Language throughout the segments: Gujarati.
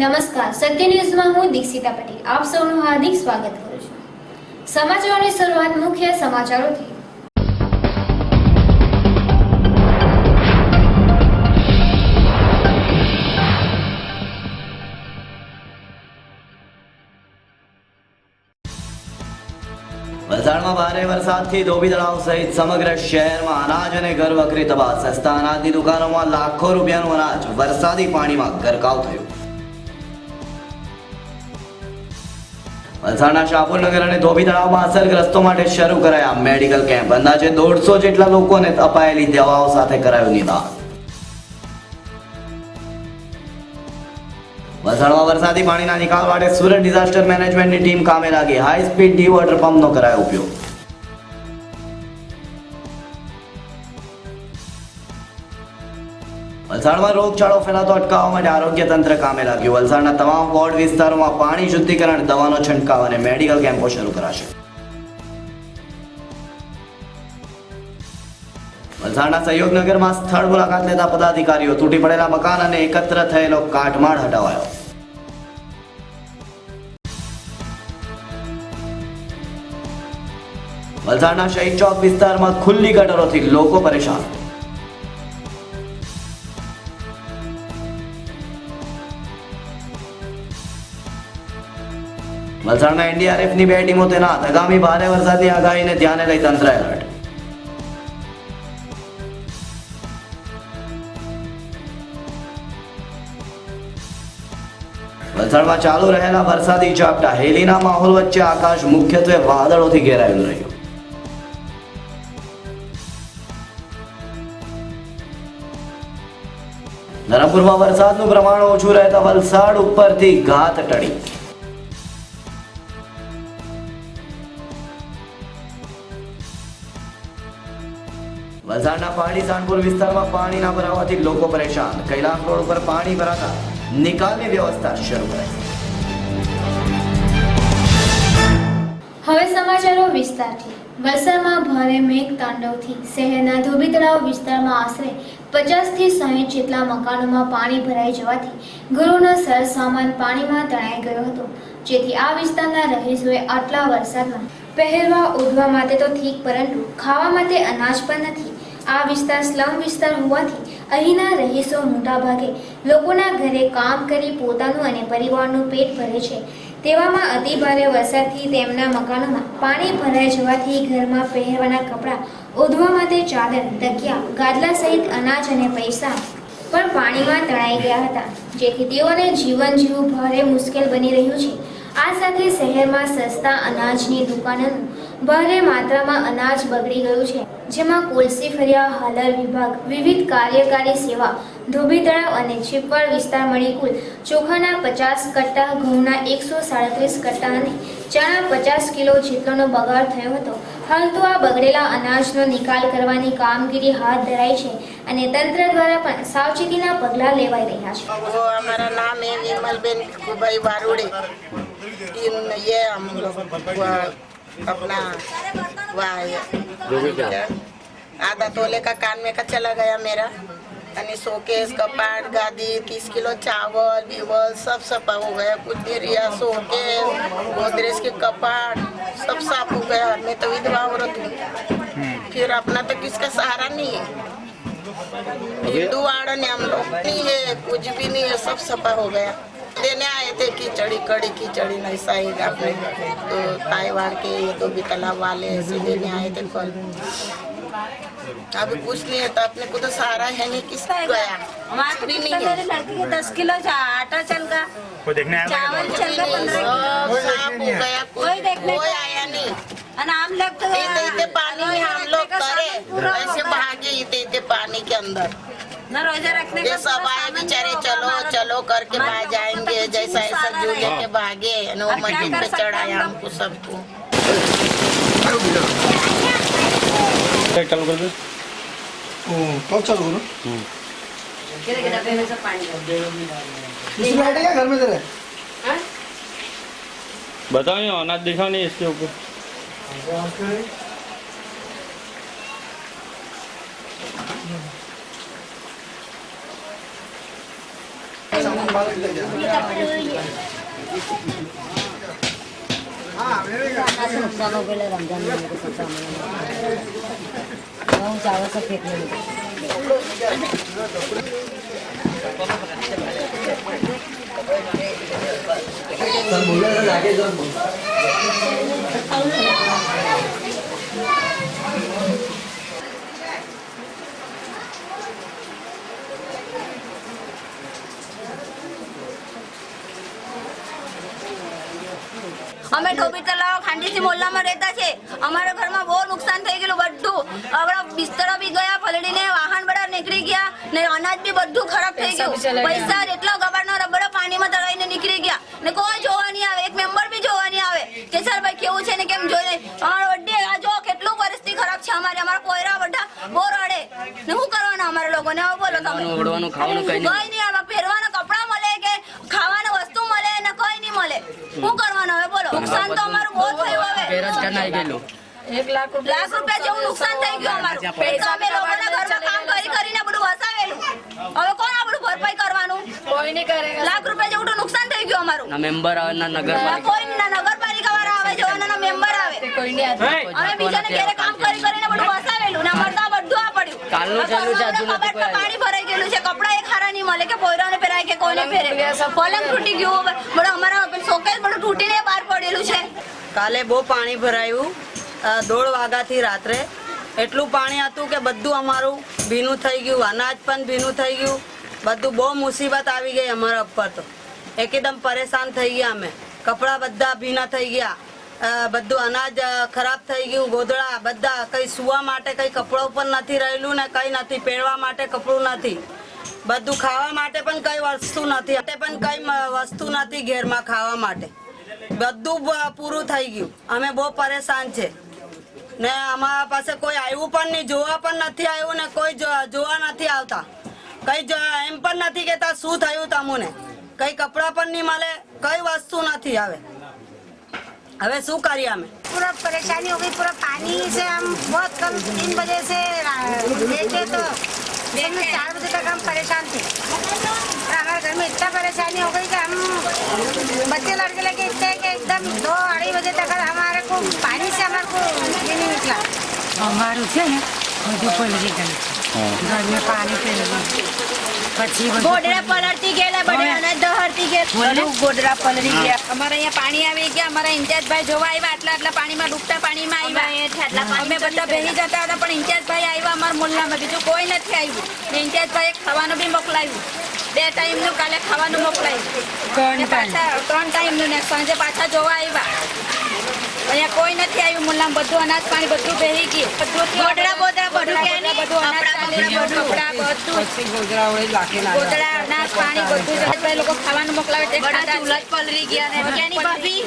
નમસ્કાર, સત્ય ન્યૂઝમાં હું દીક્ષિતા પટેલ આપ સૌનું હાર્દિક સ્વાગત કરું છું। સમાચારોની શરૂઆત મુખ્ય સમાચારોથી। વલસાડમાં ભારે વરસાદથી ધોબી તળાવ સહિત સમગ્ર શહેરમાં અનાજ અને ઘર વખરી તબાહ। સસ્તા અનાજની દુકાનોમાં લાખો રૂપિયાનું અનાજ વરસાદી પાણીમાં ગરકાવ થયું। વલસાડના શાહપુરનગર અને ધોબી તળાવમાં અસરગ્રસ્તો માટે શરૂ કરાયા મેડિકલ કેમ્પ। અંદાજે 150 જેટલા લોકોને અપાયેલી દવાઓ સાથે કરાયું નિદાન। વલસાડમાં વરસાદી પાણીના નિકાલ માટે સુરત ડિઝાસ્ટર મેનેજમેન્ટની ટીમ કામે લાગી। હાઈ સ્પીડ ડી વોટર પંપનો કરાયો ઉપયોગ। વલસાડમાં રોગચાળો ફેલાતો અટકાવવા માટે આરોગ્ય તંત્ર કામે લાગ્યું। વલસાડના તમામ વોર્ડ વિસ્તારોમાં પાણી શુદ્ધિકરણ, દવાનો છંટકાવ અને મેડિકલ કેમ્પો શરૂ કરાશે। વલસાડના સહયોગનગરમાં સ્થળ મુલાકાત લેતા પદાધિકારીઓ તૂટી પડેલા મકાન અને એકત્ર થયેલો કાટમાળ હટાવાયો। વલસાડના શહીદ ચોક વિસ્તારમાં ખુલ્લી ગટરોથી લોકો પરેશાન। વલસાડમાં એનડીઆરએફની 2 ટીમો તૈનાત। આગામી ભારે વરસાદની આગાહીને ધ્યાને લઈ તંત્ર એલર્ટ। વલસાડમાં ચાલુ રહેલા વરસાદી ઝાપટા, હેલીના માહોલ વચ્ચે આકાશ મુખ્યત્વે વાદળોથી ઘેરાયેલું રહ્યું। ધરમપુરમાં વરસાદનું પ્રમાણ ઓછું રહેતા વલસાડ ઉપરથી ઘાત ટળી। વલસાડના પહાડી સાણપુર વિસ્તારમાં પાણીના ભરાવાથી લોકો પરેશાન। કૈલાસ રોડ ઉપર પાણી ભરાતા નિકાલની વ્યવસ્થા શરૂ કરાઈ। હવે સમાચારો વિસ્તારથી। વલસાડમાં ભારે મેઘ તાંડવથી શહેરના ધોબી તળાવ વિસ્તારમાં આશરે 50 થી 60 જેટલા મકાનોમાં પાણી ભરાઈ જવાથી ઘરોનો સરસામાન પાણીમાં તણાઈ ગયો હતો, જેથી આ વિસ્તારના રહીશોએ આટલા વરસાદમાં પહેરવા ઓઢવા માટે તો ઠીક, પરંતુ ખાવા માટે અનાજ પણ નથી। આ વિસ્તાર સ્લમ વિસ્તાર હોવાથી અહીંના રહીશો મોટાભાગે લોકોના ઘરે કામ કરી પોતાનું અને પરિવારનું પેટ ભરે છે। તેવામાં અતિભારે વરસાદથી તેમના મકાનોમાં પાણી ભરાઈ જવાથી ઘરમાં પહેરવાના કપડાં, ઓઢવા માટે ચાદર, તકિયા, ગાદલા સહિત અનાજ અને પૈસા પણ પાણીમાં તણાઈ ગયા હતા, જેથી તેઓને જીવન જીવવું ભારે મુશ્કેલ બની રહ્યું છે। આ સાથે શહેરમાં સસ્તા અનાજની દુકાનોનું ભારે માત્રામાં અનાજ બગડી ગયું છે, જેમાં કોલસી ફળિયા, હાલર વિભાગ, વિવિધ કાર્યકારી સેવા, ધોબી તળાવ અને છીપવાડ વિસ્તાર મળી કુલ ચોખાના 50 કટ્ટા, ઘઉંના 137 કટ્ટા અને ચણા 50 કિલો જેટલોનો બગાડ થયો હતો। હાલ તો આ બગડેલા અનાજનો નિકાલ કરવાની કામગીરી હાથ ધરાઈ છે અને તંત્ર દ્વારા પણ સાવચેતીના પગલાં લેવાઈ રહ્યા છે। हमारा नाम है विमलबेन कुबाई बारूड़े। ये हम लोग अपना आधा तोले का कान में का चला गया मेरा। અને शोकेस, कपाट, गादी, 30 किलो चावल बीवल सब सफा हो गया। कुछ देर या शोकेस, गोदरेज के कपाट सब साफ हो गया। मैं तो विधवा औरत हूँ, फिर अपना तो किसका सहारा नहीं है। हिंदू वाड़ा ने हम लोग नहीं है, कुछ भी नहीं है, सब सफा हो गया। देने आए थे खिचड़ी, कड़ी खिचड़ी नहीं सही अपने तो ताईवाड़ के ये तो भी तालाब वाले ऐसे देने आए थे कल। अभी कुछ नहीं है तो अपने को तो सहारा है नहीं, किसका गया हमारे भी तो नहीं है। मेरी लड़की के 10 किलो आटा चल गया, कोई देखने आया चावल चल गया 15 किलो। सब साफ हो गया, कोई देखने कोई को- आया नहीं। और हम लोग तो इतने पानी में हम लोग करे ऐसे भागे इतने पानी के अंदर। न रोजा रखने ये का सब पूरा आए सामान बेचारे, जो चलो हमारा- चलो करके हमारे भाग ऊपर तो जाएंगे, कुछ जैसा नहीं, ऐसा सारा जो रहेगा। लेके भागे वो अब क्या मशीन कर पे सकते हैं चढ़ाया हम लोग? हमको सबको। चालू कर दे। कब चालू करो? डब्बे में सब पानी इसमें बैठे क्या घर में तेरे? बताओ ये अनाज दिखाओ नहीं इसके ऊपर। नुकसान हो गया रमजान में मेरे सब सामान चावल सब फेंकने लगे। चल बोल रहा है आगे चल बोल। અમે ઢોબી તલાવ ખાંડીસી મોહલ્લામાં રહેતા છે. અમારા ઘરમાં બહુ નુકસાન થઈ ગયેલું બધું. આપણા બિસ્તરા બી ગયા પલળીને, વાહન બધા નીકળી ગયા ને અનાજ બી બધું ખરાબ થઈ ગયું. પૈસા એટલા ગબાડના રબડા પાણીમાં તળાઈને નીકળી ગયા ને કોઈ જોવા નહીં આવે, એક મેમ્બર બી જોવા નહીં આવે કે સર ભાઈ કેવું છે ને કેમ જોઈ. અમારા વડે આ જો કેટલું પરિસ્થિતિ ખરાબ છે અમારી. અમારા પોયરા બધા બહુ રડે ને શું કરવાના અમારા લોકોને? હવે બોલો તમે. કઈ નહીં, આમાં પહેરવાના કપડા મળે કે ખાવાના વસ્તુ મળે ને કઈ નહીં મળે. શું કરવાનું હવે બોલો? નુકસાન તો અમારું બહુ થયું. હવે લાખ રૂપિયા જેવું નુકસાન થઈ ગયું અમારું. પૈસા અમે લોકોના ઘરમાં કામ કરીને બધું વસાવેલું. હવે કોણ આ બધું ભરપાઈ કરવાનું? કોઈ નહીં કરે. લાખ રૂપિયા જેવું તો નુકસાન થઈ ગયું અમારું. મેમ્બર આવે ના કોઈ ના નગરપાલિકા વાળા આવે, જોવાના મેમ્બર આવે. અમે બીજાને ઘરે કામ કરીને બધું વસાવેલું ને અમારે તો આ બધું આ પડ્યું. કાલનું ચાલુ છે, હજુ નથી કબાટમાં પાણી ભરાઈ ગયેલું છે. કપડા એક હારા નહીં મળે કે પોયરાને પહેરાય કે કોઈને પહેરે. પલંગ તૂટી ગયું, બધું અમારા શોકેસ બધું તૂટીને બહાર પડેલું છે. કાલે બહુ પાણી ભરાયું 1:30 વાગ્યાથી રાત્રે. એટલું પાણી હતું કે બધું અમારું ભીનું થઈ ગયું, અનાજ પણ ભીનું થઈ ગયું. બધું બહુ મુસીબત આવી ગઈ અમારા ઉપર. તો એકદમ પરેશાન થઈ ગયા અમે. કપડાં બધા ભીના થઈ ગયા, બધું અનાજ ખરાબ થઈ ગયું. ગોદડા બધા, કંઈ સૂવા માટે કંઈ કપડું પણ નથી રહેલું ને કંઈ નથી, પહેરવા માટે કપડું નથી. બધું ખાવા માટે પણ કંઈ વસ્તુ નથી, પણ કંઈ વસ્તુ નથી ઘેરમાં ખાવા માટે. બધું પૂરું થઈ ગયું. અમે બહુ પરેશાન છે ને અમારા પાસે કોઈ આવ્યું પણ નહીં, જોવા પણ નથી આવ્યું ને કોઈ જોવા નથી આવતા. કઈ એમ પણ નથી કહેતા શું થયું તમને. કઈ કપડાં પણ નહીં મળે, કઈ વસ્તુ નથી. હવે શું કરીએ અમે? पूरा परेशानी हो गई, पूरा पानी से हम बहुत कम 3 बजे से लेटे तो दिन में 4 बजे तक हम परेशान थे. और हमारे घर में इतना परेशानी हो गई कि हम बच्चे लड़के लेके इतने कि एकदम 2-2:30 बजे तक हमारे को पानी से हमारे को ये नहीं निकला. અમારું છે ને બધું પલળી ગયું છે. ઘરમાં પાણી પડી ગયું, પછી બધું ગોદડા પલળતી ગયેલા, બધે અનાજ દહરતી ગયા, બધું ગોદડા પલળી ગયા. અમારે અહીંયા પાણી આવી ગયા. અમારા ઇન્ચાર્જભાઈ જોવા આવ્યા, આટલા પાણીમાં ડૂબતા પાણીમાં આવ્યા. અમે બધા બેસી જતા હતા પણ ઇન્ચાર્જભાઈ આવ્યા અમારા મોહલ્લામાં, બીજું કોઈ નથી આવ્યું. ને ઇન્ચાર્જભાઈએ ખાવાનું બી મોકલાવ્યું, 2 ટાઈમનું કાલે ખાવાનું મોકલાવ્યું ને પાછા 3 ટાઈમનું ને સાંજે પાછા જોવા આવ્યા. અહીંયા કોઈ નથી આવ્યું મોહલ્લામાં. બધું અનાજ પાણી બધું બેસી ગયું. ગોદડા બોદડા બધું બધું અનાજ પાણી બધું કપડા બધું ગોદડા અનાજ પાણી બધું જ ભાઈ લોકો ખાવાનું મોકલાવે તે ખાધા. ચૂલા જ પલળી ગયા ને ક્યાંની ભાભી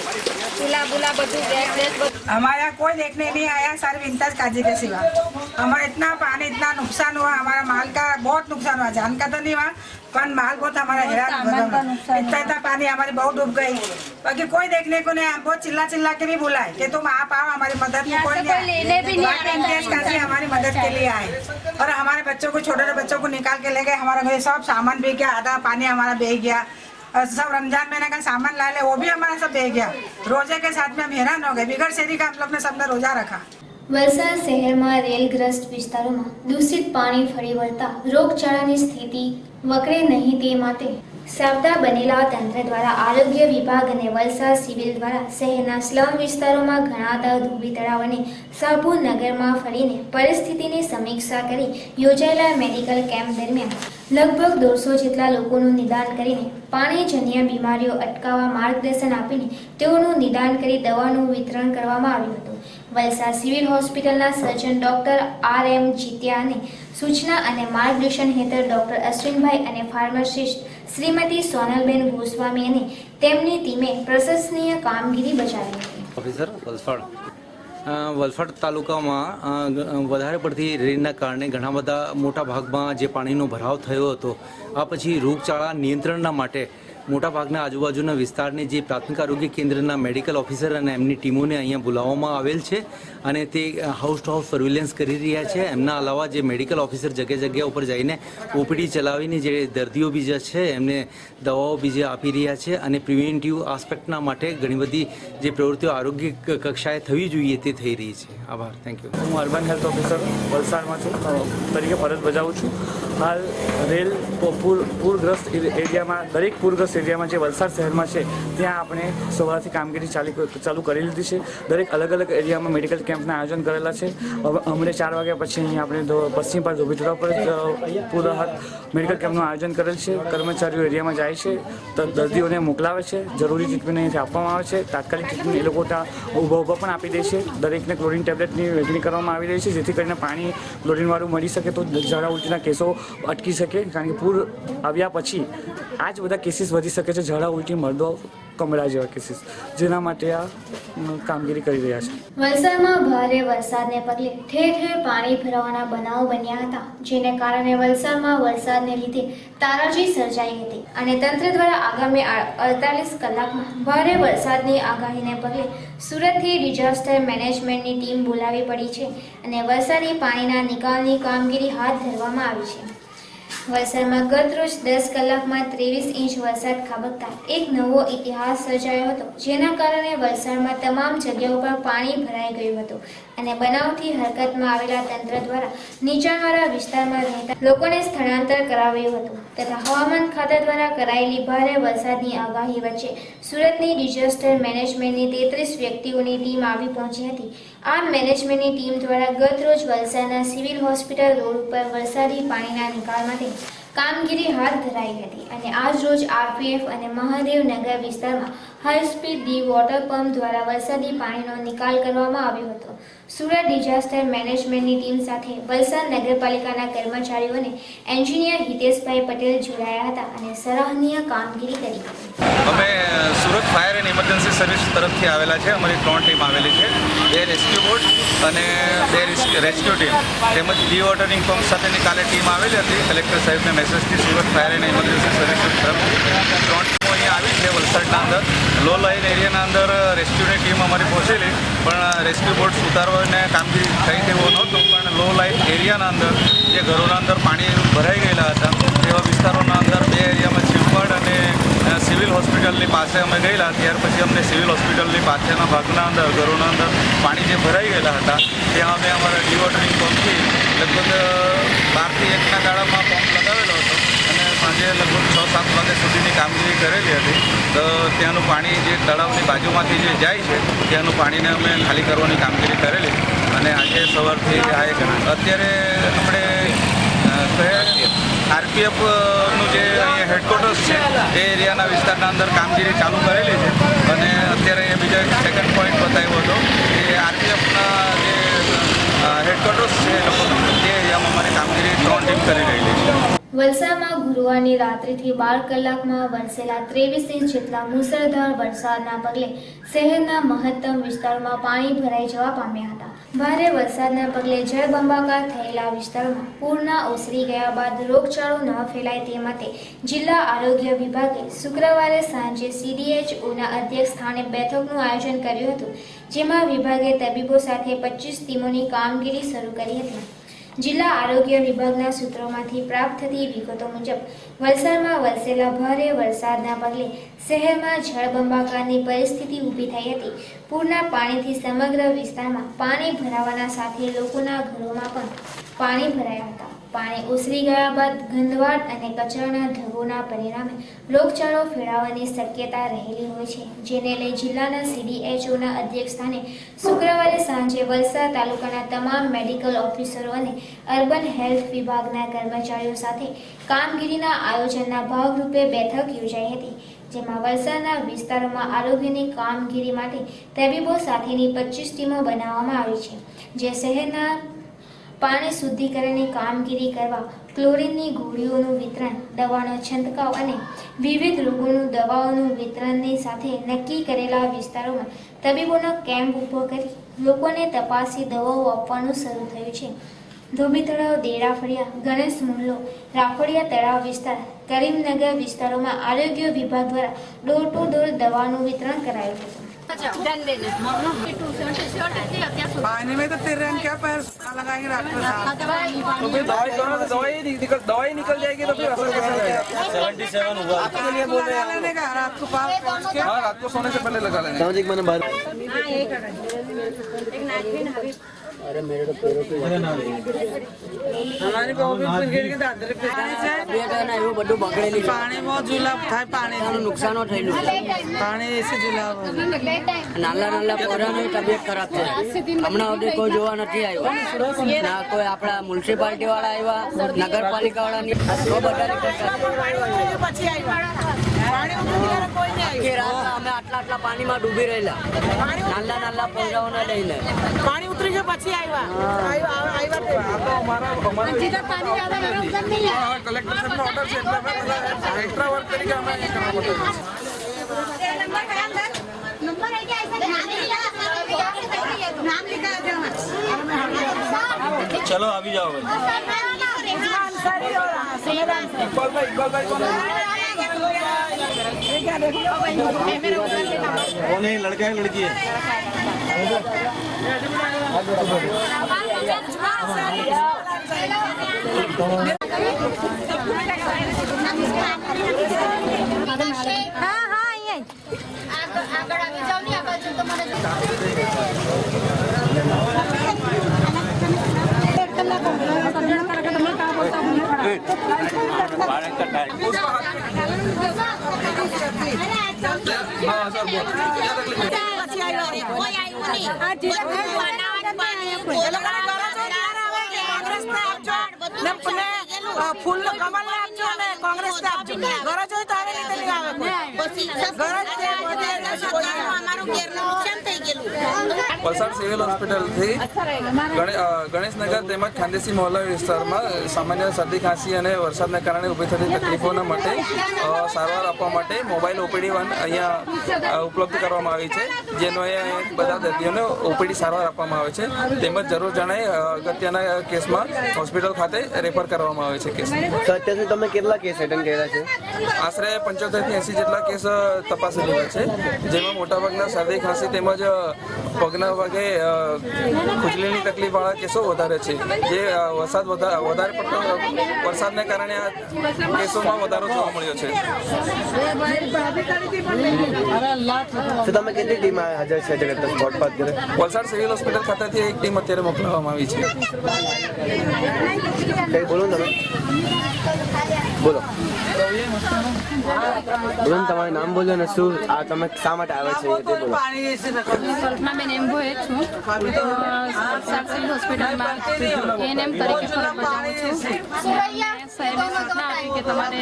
चूल्हा बुला બધું ગેસ हमारे यहाँ कोई देखने नहीं आया सर विंताज काजी के सिवा. हमारा इतना पानी इतना नुकसान हुआ, हमारा माल का बहुत नुकसान हुआ. जान का तो नहीं हुआ पर माल बहुत हमारा हैरान. इतना पानी हमारी बहुत डूब गई. बाकी कोई देखने को नहीं. हम बहुत चिल्ला के भी बुलाए कि तुम आप आओ हमारी मदद में. कोई लेने भी नहीं बाकी विंताज काजी हमारी मदद के लिए आए और हमारे बच्चों को, छोटे बच्चों को निकाल के ले गए. हमारा घर सब सामान भी गया, आधा पानी हमारा बह गया. सब रमजान महीने का सामान ला ले वो भी हमारा सब बह गया. रोजे के साथ में हम हैरान हो गए. बिगड़ शहरी का हम लोग ने सबने रोजा रखा. વલસાડ શહેરમાં રેલગ્રસ્ત વિસ્તારોમાં દૂષિત પાણી ફરી વળતા રોગચાળાની સ્થિતિ વકરે નહીં તે માટે સાબદા બનેલા તંત્ર દ્વારા આરોગ્ય વિભાગ અને વલસાડ સિવિલ દ્વારા શહેરના સ્લમ વિસ્તારોમાં ગણાતા ધોબી તળાવ અને સાબુ નગરમાં ફરીને પરિસ્થિતિની સમીક્ષા કરી યોજાયેલા મેડિકલ કેમ્પ દરમિયાન લગભગ 150 જેટલા લોકોનું નિદાન કરીને પાણીજન્ય બીમારીઓ અટકાવવા માર્ગદર્શન આપીને તેઓનું નિદાન કરી દવાનું વિતરણ કરવામાં આવ્યું હતું. વલસાડ સિવિલ હોસ્પિટલના સર્જન ડોક્ટર R.M. જીત્યાની સૂચના અને માર્ગદર્શન હેઠળ ડોક્ટર અશ્વિનભાઈ અને ફાર્માસિસ્ટ શ્રીમતી સોનલબેન ગોસ્વામી અને તેમની ટીમે પ્રશંસનીય કામગીરી બજાવી હતી. ઓફિસર વલસાડ તાલુકામાં વધારે પડતી રેનના કારણે ઘણા બધા મોટા ભાગમાં જે પાણીનો ભરાવ થયો હતો. આ પછી રોગચાળા નિયંત્રણના માટે મોટાભાગના આજુબાજુના વિસ્તારની જે પ્રાથમિક આરોગ્ય કેન્દ્રના મેડિકલ ઓફિસર અને એમની ટીમોને અહીંયા બોલાવવામાં આવેલ છે અને તે હાઉસ ટુ હાઉસ સર્વેલન્સ કરી રહ્યા છે. એમના અલાવા જે મેડિકલ ઓફિસર જગ્યા ઉપર જઈને ઓપીડી ચલાવીને જે દર્દીઓ બીજા છે એમને દવાઓ બીજા આપી રહ્યા છે અને પ્રિવેન્ટિવ આસ્પેક્ટના માટે ઘણી બધી જે પ્રવૃત્તિઓ આરોગ્ય કક્ષાએ થવી જોઈએ તે થઈ રહી છે. આભાર. Thank you. હું અર્બન હેલ્થ ઓફિસર વલસાડમાં છું તરીકે ફરજ બજાવું છું. હાલ રેલ પૂરગ્રસ્ત એરિયામાં દરેક પૂરગ્રસ્ત એરિયામાં જે વલસાડ શહેરમાં છે ત્યાં આપણે સવારથી કામગીરી ચાલુ કરી લીધી છે. દરેક અલગ અલગ એરિયામાં મેડિકલ કેમ્પના આયોજન કરેલા છે. હમણાં 4 વાગ્યા પછી અહીંયા આપણે પશ્ચિમ પર ધોબી તળાવ પર પૂરા હાથ મેડિકલ કેમ્પનું આયોજન કરેલ છે. કર્મચારીઓ એરિયામાં જાય છે, દર્દીઓને મોકલાવે છે, જરૂરી ટ્રીટમેન્ટ અહીંથી આપવામાં આવે છે. તાત્કાલિક ટ્રીટમેન્ટ એ લોકો ત્યાં ઊભા પણ આપી દે છે. દરેકને ક્લોરીન ટેબ્લેટની વહેંચણી કરવામાં આવી રહી છે જેથી કરીને પાણી ક્લોરીનવાળું મળી શકે તો ઝાડા ઉલટીના કેસો અટકી શકે. કારણ કે પૂર આવ્યા પછી આ જ બધા કેસીસ વધી શકે છે, ઝાડા ઉલટી, મરદો, કમળા જેવા કેસીસ, જેના માટે આ કામગીરી કરી રહ્યા છે. વલસાડમાં ભારે વરસાદને પગલે ઠેર ઠેર પાણી ભરાવાના બનાવો બન્યા હતા, જેને કારણે વલસાડમાં વરસાદને લીધે તારાજી સર્જાઈ હતી અને તંત્ર દ્વારા આગામી 48 કલાકમાં ભારે વરસાદની આગાહીને પગલે સુરતથી ડિઝાસ્ટર મેનેજમેન્ટની ટીમ બોલાવી પડી છે અને વરસાદી પાણીના નિકાલની કામગીરી હાથ ધરવામાં આવી છે. વલસાડમાં ગત રોજ 10 કલાકમાં 23 ઇંચ વરસાદ ખાબકતા એક નવો ઇતિહાસ સર્જાયો હતો, જેના કારણે વલસાડમાં તમામ જગ્યાઓ પર પાણી ભરાઈ ગયું હતું અને બનાવથી હરકતમાં આવેલા તંત્ર દ્વારા નીચાણવાળા વિસ્તારમાં રહેતા લોકોને સ્થળાંતર કરાવ્યું હતું તથા હવામાન ખાતા દ્વારા કરાયેલી ભારે વરસાદની આગાહી વચ્ચે સુરતની ડિઝાસ્ટર મેનેજમેન્ટની 33 વ્યક્તિઓની ટીમ આવી પહોંચી હતી. આ મેનેજમેન્ટની ટીમ દ્વારા ગત રોજ વલસાડના સિવિલ હોસ્પિટલ રોડ ઉપર વરસાદી પાણીના નિકાલ માટે કામગીરી હાથ ધરાઈ હતી અને આજ રોજ આરપીએફ અને મહાદેવનગર વિસ્તારમાં high speed D water pump દ્વારા વરસાદી પાણીનો નિકાલ કરવામાં આવ્યો હતો. સુરત ડિઝાસ્ટર મેનેજમેન્ટની ટીમ સાથે વલસાડ નગરપાલિકાના કર્મચારીઓ અને એન્જિનિયર હિતેશભાઈ પટેલ જોડાયા હતા અને સરાહનીય કામગીરી કરી હતી. અમે Surat fire and emergency service તરફથી આવેલા છે. અમારી 3 ટીમ આવેલી છે, 2 રેસ્ક્યુ બોટ અને 2 રેસ્ક્યુ ટીમ તેમજ ડીવોટરિંગ પંપ સાથેની કાલે ટીમ આવેલી હતી. કલેક્ટર સાહેબને મેસેજથી Surat fire and emergency service તરફથી 3 ટીમો અહીંયા આવી છે. વલસાડના અંદર લો લાઇન એરિયાના અંદર રેસ્ક્યુની ટીમ અમારી પહોંચેલી, પણ રેસ્ક્યુ બોટ ઉતારવાને કામગીરી થઈ તેવું નહોતું. પણ લો લાઇન એરિયાના અંદર જે ઘરોના અંદર પાણી ભરાઈ ગયેલા હતા તેવા વિસ્તારોના અંદર 2 એરિયામાં ચીમપડ અને સિવિલ હોસ્પિટલની પાસે અમે ગયેલા. ત્યાર પછી અમને સિવિલ હોસ્પિટલની પાછળના ભાગના અંદર ઘરોના અંદર પાણી જે ભરાઈ ગયેલા હતા ત્યાં અમે અમારા ડીવોટરિંગ પંપથી લગભગ 12 થી 1ના ગાળામાં પંપ લગાવેલો હતો અને સાંજે લગભગ 6-7 વાગ્યા સુધીની કામગીરી કરેલી હતી. તો ત્યાંનું પાણી જે તળાવની બાજુમાંથી જે જાય છે ત્યાંનું પાણીને અમે ખાલી કરવાની કામગીરી કરેલી અને આજે સવારથી અત્યારે આપણે આરપીએફનું જે અહીંયા હેડક્વાર્ટર્સ છે એ એરિયાના વિસ્તારના અંદર કામગીરી ચાલુ કરેલી છે અને અત્યારે અહીંયા બીજા એક સેકન્ડ પોઈન્ટ બતાવ્યો હતો કે આરપીએફના જે હેડક્વાર્ટર્સ છે એ એરિયામાં અમારી કામગીરી 3 ટીમ કરી રહેલી છે. વલસાડમાં ગુરુવારની રાત્રિથી 12 કલાકમાં વરસેલા 23 ઇંચ જેટલા મુસળધાર વરસાદના પગલે શહેરના મહત્તમ વિસ્તારોમાં પાણી ભરાઈ જવા પામ્યા હતા. ભારે વરસાદના પગલે જળબંબાકાર થયેલા વિસ્તારોમાં પૂરના ઓસરી ગયા બાદ રોગચાળો ન ફેલાય તે માટે જિલ્લા આરોગ્ય વિભાગે શુક્રવારે સાંજે CDHOના અધ્યક્ષ સ્થાને બેઠકનું આયોજન કર્યું હતું, જેમાં વિભાગે તબીબો સાથે 25 ટીમોની કામગીરી શરૂ કરી હતી. જિલ્લા આરોગ્ય વિભાગના સૂત્રોમાંથી પ્રાપ્ત થતી વિગતો મુજબ વલસાડમાં વરસેલા ભારે વરસાદના પગલે શહેરમાં જળબંબાકારની પરિસ્થિતિ ઊભી થઈ હતી. પૂરના પાણીથી સમગ્ર વિસ્તારમાં પાણી ભરાવાના સાથે લોકોના ઘરોમાં પણ પાણી ભરાયા હતા. પાણી ઓસરી ગયા બાદ ગંદવાડ અને કચરાના ઢગોના પરિણામે રોગચાળો ફેલાવાની શક્યતા રહેલી હોય છે, જેને લઈ જિલ્લાના CDHOના અધ્યક્ષસ્થાને શુક્રવારે સાંજે વલસાડ તાલુકાના તમામ મેડિકલ ઓફિસરો અને અર્બન હેલ્થ વિભાગના કર્મચારીઓ સાથે કામગીરીના આયોજનના ભાગરૂપે બેઠક યોજાઈ હતી, જેમાં વલસાડના વિસ્તારોમાં આરોગ્યની કામગીરી માટે તબીબો સાથેની 25 ટીમો બનાવવામાં આવી છે, જે શહેરના પાણી શુદ્ધિકરણની કામગીરી કરવા ક્લોરીનની ગોળીઓનું વિતરણ, દવાનો છંટકાવ અને વિવિધ રોગોનું દવાઓનું વિતરણની સાથે નક્કી કરેલા વિસ્તારોમાં તબીબોનો કેમ્પ ઊભો કરી લોકોને તપાસી દવાઓ આપવાનું શરૂ થયું છે. ધોબી તળાવ, દેડાફળિયા, ગણેશ મોહલ્લો, રાફળિયા તળાવ વિસ્તાર, કરીમનગર વિસ્તારોમાં આરોગ્ય વિભાગ દ્વારા ડોર ટુ ડોર દવાનું વિતરણ કરાયું હતું. पानी में तो तिरंग क्या पैर लगाएंगे तो फिर दवाई निकल जाएगी तो फिर असर कैसा जाएगा? 77 हुआ आपके लिए बोल रहे हैं लेने का रात को हाँ रात को सोने से पहले लगा लेने सामाजिक मैंने बाहर अरे मेरे तो पैरों पे हमारी ऑफिस गिर के दादर पे બે ના એવું બધું બગડેલી છે. પાણી બહુ જુલાબ થાય પાણી નુકસાનો થયેલું છે. પાણી એસી જુલાબ નાના નાના પોરાની તબિયત ખરાબ છે. હમણાં સુધી કોઈ જોવા નથી આવ્યો, ના કોઈ આપણા મ્યુનિસિપાલિટી વાળા આવ્યા, નગરપાલિકા વાળાની બધાની પછી આવ્યા આખી રાત અમે આટલા પાણીમાં ડૂબી રહેલા, નાના નાના પોરાઓને લઈને. પાણી ઉતરી ગયો પછી કલેક્ટર સાહેબનો ઓર્ડર છે એટલે અમે એક્સ્ટ્રા વર્ક તરીકે અમે ચલો આવી જાઓ कौन है, लड़का है लड़की है? ફૂલ નો કમલ ને આપજો ને કોંગ્રેસ ને આપજો. ગરજ હોય તો આવે નહીં તો નહીં આવે. વલસાડ સિવિલ હોસ્પિટલથી ગણેશનગર તેમજ ખાનદેશી મોહલ્લા વિસ્તારમાં સામાન્ય શરદી, ખાંસી અને વરસાદના કારણે ઊભી થતી તકલીફોના માટે સારવાર આપવા માટે મોબાઈલ OPD વાન અહીંયા ઉપલબ્ધ કરવામાં આવી છે, જેનો અહીંયા બધા દર્દીઓને OPD સારવાર આપવામાં આવે છે, તેમજ જરૂર જણાય અગત્યના કેસમાં હોસ્પિટલ ખાતે રેફર કરવામાં આવે છે. કેસ અત્યાર તમે કેટલા કેસ એટેન્ડ કર્યા છે? આશરે 75 થી 80 જેટલા કેસ તપાસી રહ્યા છે, જેમાં મોટાભાગના શરદી, ખાંસી તેમજ પગના ભાગે ખુજલીની તકલીફવાળા કેસો વધારે છે, જે વધારે પડતો વરસાદને કારણે આ કેસોમાં વધારો જોવા મળ્યો છે. તમે કેટલી ટીમ હાજર છે જગત સ્પોટ પર? વલસાડ સિવિલ હોસ્પિટલ ખાતેથી એક ટીમ અત્યારે મોકલવામાં આવી છે. કઈ બોલો તમે, બોલો બોલો તમારું નામ બોલો ને શું આ તમે શા માટે આવે છે તે બોલો. કલ્પનાબેન એમ ભોએ છું, વલસાડ સિવિલ હોસ્પિટલમાં ANM તરીકે ફરજ બજાવું છું. સાહેબે સૂચના આપી કે તમારે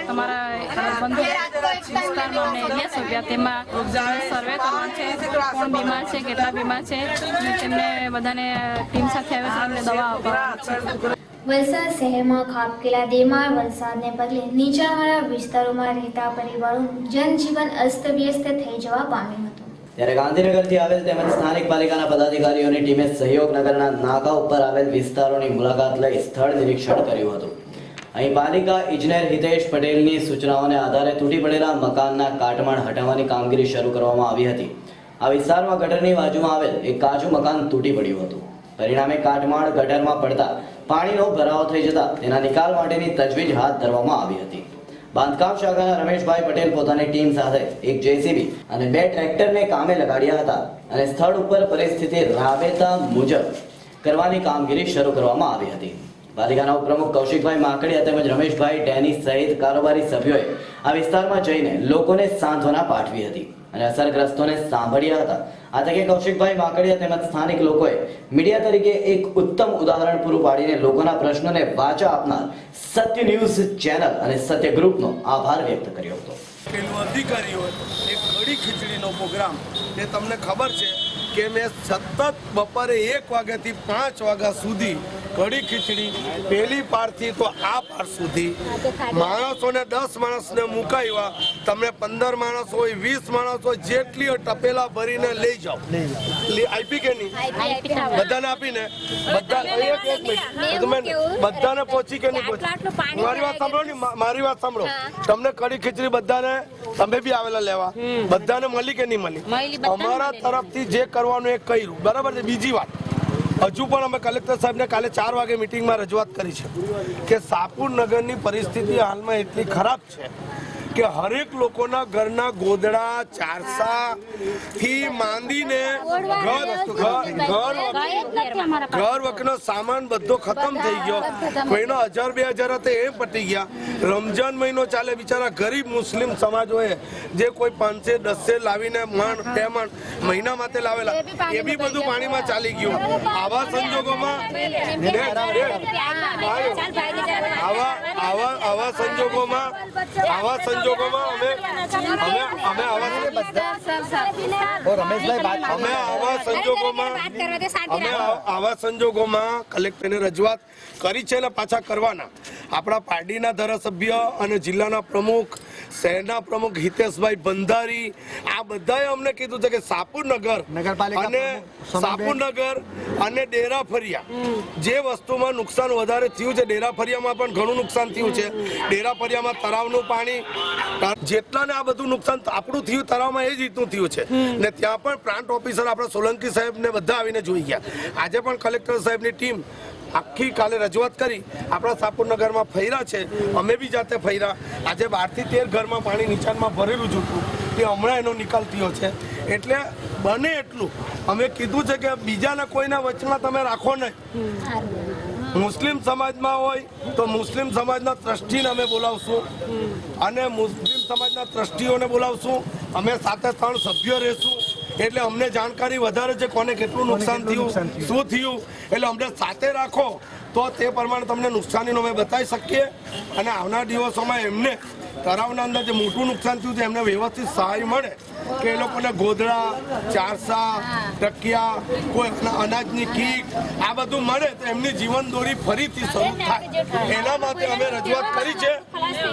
તમારા બંધુ વિસ્તારમાં અમને એરિયા સોંપ્યા, તેમાં સર્વે કરવાનું છે, કોણ બીમાર છે, કેટલા બીમાર છે, તેમને બધાને ટીમ સાથે આવે છે, એમને દવા આપવાની છે. વલસાડ શહેરમાં ખાબકેલા દેમાળ વરસાદને પગલે નીચાણવાળા વિસ્તારોમાં રહેતા પરિવારોનું જનજીવન અસ્તવ્યસ્ત થઈ જવા પામ્યું હતું. ત્યારે ગાંધીનગરથી આવેલ તેમજ સ્થાનિક પાલિકાના પદાધિકારીઓની ટીમે સહયોગનગરના નાકા ઉપર આવેલ વિસ્તારોની મુલાકાત લઈ સ્થળ નિરીક્ષણ કર્યું હતું. અહીં પાલિકા ઇજનેર હિતેશ પટેલની સૂચનાઓને આધારે તૂટી પડેલા મકાનના કાટમાળ હટાવવાની કામગીરી શરૂ કરવામાં આવી હતી. આ વિસ્તારમાં ગટરની બાજુમાં આવેલ એક કાચું મકાન તૂટી પડ્યું હતું. પરિણામે કાટમાળ ગટરમાં પડતા પાણીનો ભરાવો થઈ જતા તેના નિકાલ માટેની તજવીજ હાથ ધરવામાં આવી હતી. બાંધકામ શાખાના રમેશભાઈ પટેલ પોતાની ટીમ સાથે એક JCB અને 2 ટ્રેક્ટરને કામે લગાડ્યા હતા અને સ્થળ ઉપર પરિસ્થિતિ રાબેતા મુજબ કરવાની કામગીરી શરૂ કરવામાં આવી હતી. પાલિકાના ઉપપ્રમુખ કૌશિકભાઈ માકડિયા તેમજ રમેશભાઈ ડેની સહિત કારોબારી સભ્યોએ આ વિસ્તારમાં જઈને લોકોને સાંત્વના પાઠવી હતી અને અસરગ્રસ્તોને સાંભળ્યા હતા. આ તકે કૌશિકભાઈ માકડિયા તેમજ સ્થાનિક લોકોએ મીડિયા તરીકે એક ઉત્તમ ઉદાહરણ પૂરું પાડીને લોકોના પ્રશ્નોને વાચા આપનાર સત્ય ન્યૂઝ ચેનલ અને સત્ય ગ્રુપનો આભાર વ્યક્ત કર્યો હતો. અધિકારીઓ એક કડી ખીચડીનો પ્રોગ્રામ એ તમને ખબર છે કે મેં સતત બપોરે 1 વાગ્યાથી 5 વાગ્યા સુધી કડી ખીચડી પહેલી પારથી તો આ પાર સુધી માણસોને 10 માણસને મુકાવ્યા. તમને 15 માણસ હોય 20 માણસ હોય જેટલી ટપેલા ભરીને લઈ જાઓ. આપી કે નહીં? બધાને આપીને બધાને પહોંચી કે નહીં પહોંચી? મારી વાત સાંભળો ને, મારી વાત સાંભળો. તમને કડી ખીચડી બધાને, તમે બી આવેલા લેવા, બધાને મળી કે નહીં મળી? અમારા તરફથી જે કરવાનું એ કર્યું, બરાબર છે. બીજી વાત, હજુ પણ અમે કલેક્ટર સાહેબને કાલે 4 વાગે મિટિંગમાં રજૂઆત કરી છે કે સાપુર નગરની પરિસ્થિતિ હાલમાં એટલી ખરાબ છે કે હરેક લોકોના ઘરના ગોદડા, ચારસા થી માંડીને ઘર વખતનો સામાન બધો ખતમ થઈ ગયો. કોઈનો 1000-2000 હતા એ પટી ગયા. રમજાન મહિનો ચાલે, બિચારા ગરીબ મુસ્લિમ સમાજોએ જે કોઈ 500-1000 લાવીને મહિના માટે લાવેલા એ બી બધું પાણીમાં ચાલી ગયું. આવા સંજોગોમાં આવા સંજોગોમાં કલેક્ટરને રજૂઆત કરી છે અને પાછા કરવાના. આપણા પાર્ટીના ધારાસભ્ય અને જિલ્લાના પ્રમુખ, શહેરના પ્રમુખ હિતેશભાઈ બંધારી, આ બધાએ અમને કીધું છે કે સાપુરનગર અને ડેરા ફરિયા જે વસ્તુમાં નુકસાન વધારે થયું છે, ડેરા ફરિયામાં પણ ઘણું નુકસાન થયું છે. ડેરા ફરિયામાં તળાવનું પાણી જેટલાને આ બધું નુકસાન આપણું થયું તળાવમાં એ જ રીતનું થયું છે ને ત્યાં પણ પ્લાન્ટ ઓફિસર આપણા સોલંકી સાહેબ ને બધા આવીને જોઈ ગયા. આજે પણ કલેક્ટર સાહેબની ટીમ આખી કાલે રજૂઆત કરી આપણા સાપુરનગરમાં ફર્યા છે. અમે બી જાતે ફર્યા. આજે 12 થી 13 ઘરમાં પાણી નીચાણમાં ભરેલું જ હતું કે હમણાં એનો નિકાલ થયો છે. એટલે બને એટલું અમે કીધું છે કે બીજાના કોઈના વચમાં તમે રાખો નહીં. મુસ્લિમ સમાજમાં હોય તો મુસ્લિમ સમાજના ટ્રસ્ટીને અમે બોલાવશું અને મુસ્લિમ સમાજના ટ્રસ્ટીઓને બોલાવશું. અમે સાથે 3 સભ્યો રહેશું એટલે અમને જાણકારી વધારે છે કોને કેટલું નુકસાન થયું, શું થયું. એટલે અમને સાથે રાખો તો તે પ્રમાણે તમને નુકસાનીનો અમે બતાવી શકીએ અને આવનાર દિવસોમાં એમને તળાવના અંદર જે મોટું નુકસાન થયું છે એમને વ્યવસ્થિત સહાય મળે કે એ લોકોને ગોદડા, ચારસા, ટકિયા, કોઈ અનાજની કીટ આ બધું મળે તો એમની જીવન દોરી ફરીથી શરૂ થાય. એના માટે અમે રજૂઆત કરી છે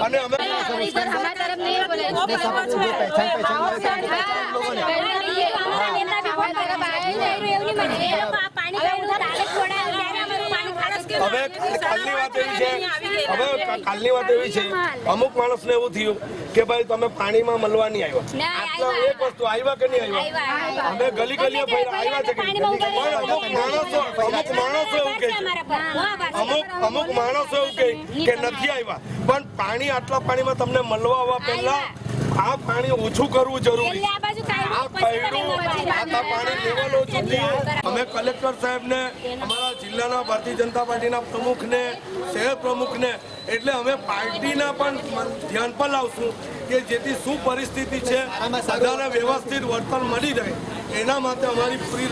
અને અમે હવે કાલની વાત એવી છે અમુક માણસને એવું થયું કે ભાઈ તમે પાણીમાં મળવા નહીં આવ્યા. એક વસ્તુ આવ્યા કે નહીં આવ્યા? અમે ગલી આવ્યા છે કે અમુક માણસો એવું કહે છે, અમુક માણસો એવું કહે કે નથી આવ્યા. પણ પાણી આટલા પાણીમાં તમને મળવા આવવા પહેલા આ પાણી ઓછું કરવું જરૂરી. અમે કલેક્ટર સાહેબને, અમારા જિલ્લાના ભારતીય જનતા પાર્ટીના પ્રમુખને, શહેર પ્રમુખને એટલે અમે પાર્ટીના પણ ધ્યાન પર લાવશું કે જેથી શું પરિસ્થિતિ છે બધાને વ્યવસ્થિત વર્તન મળી રહે. એના માટે અમારી પૂરી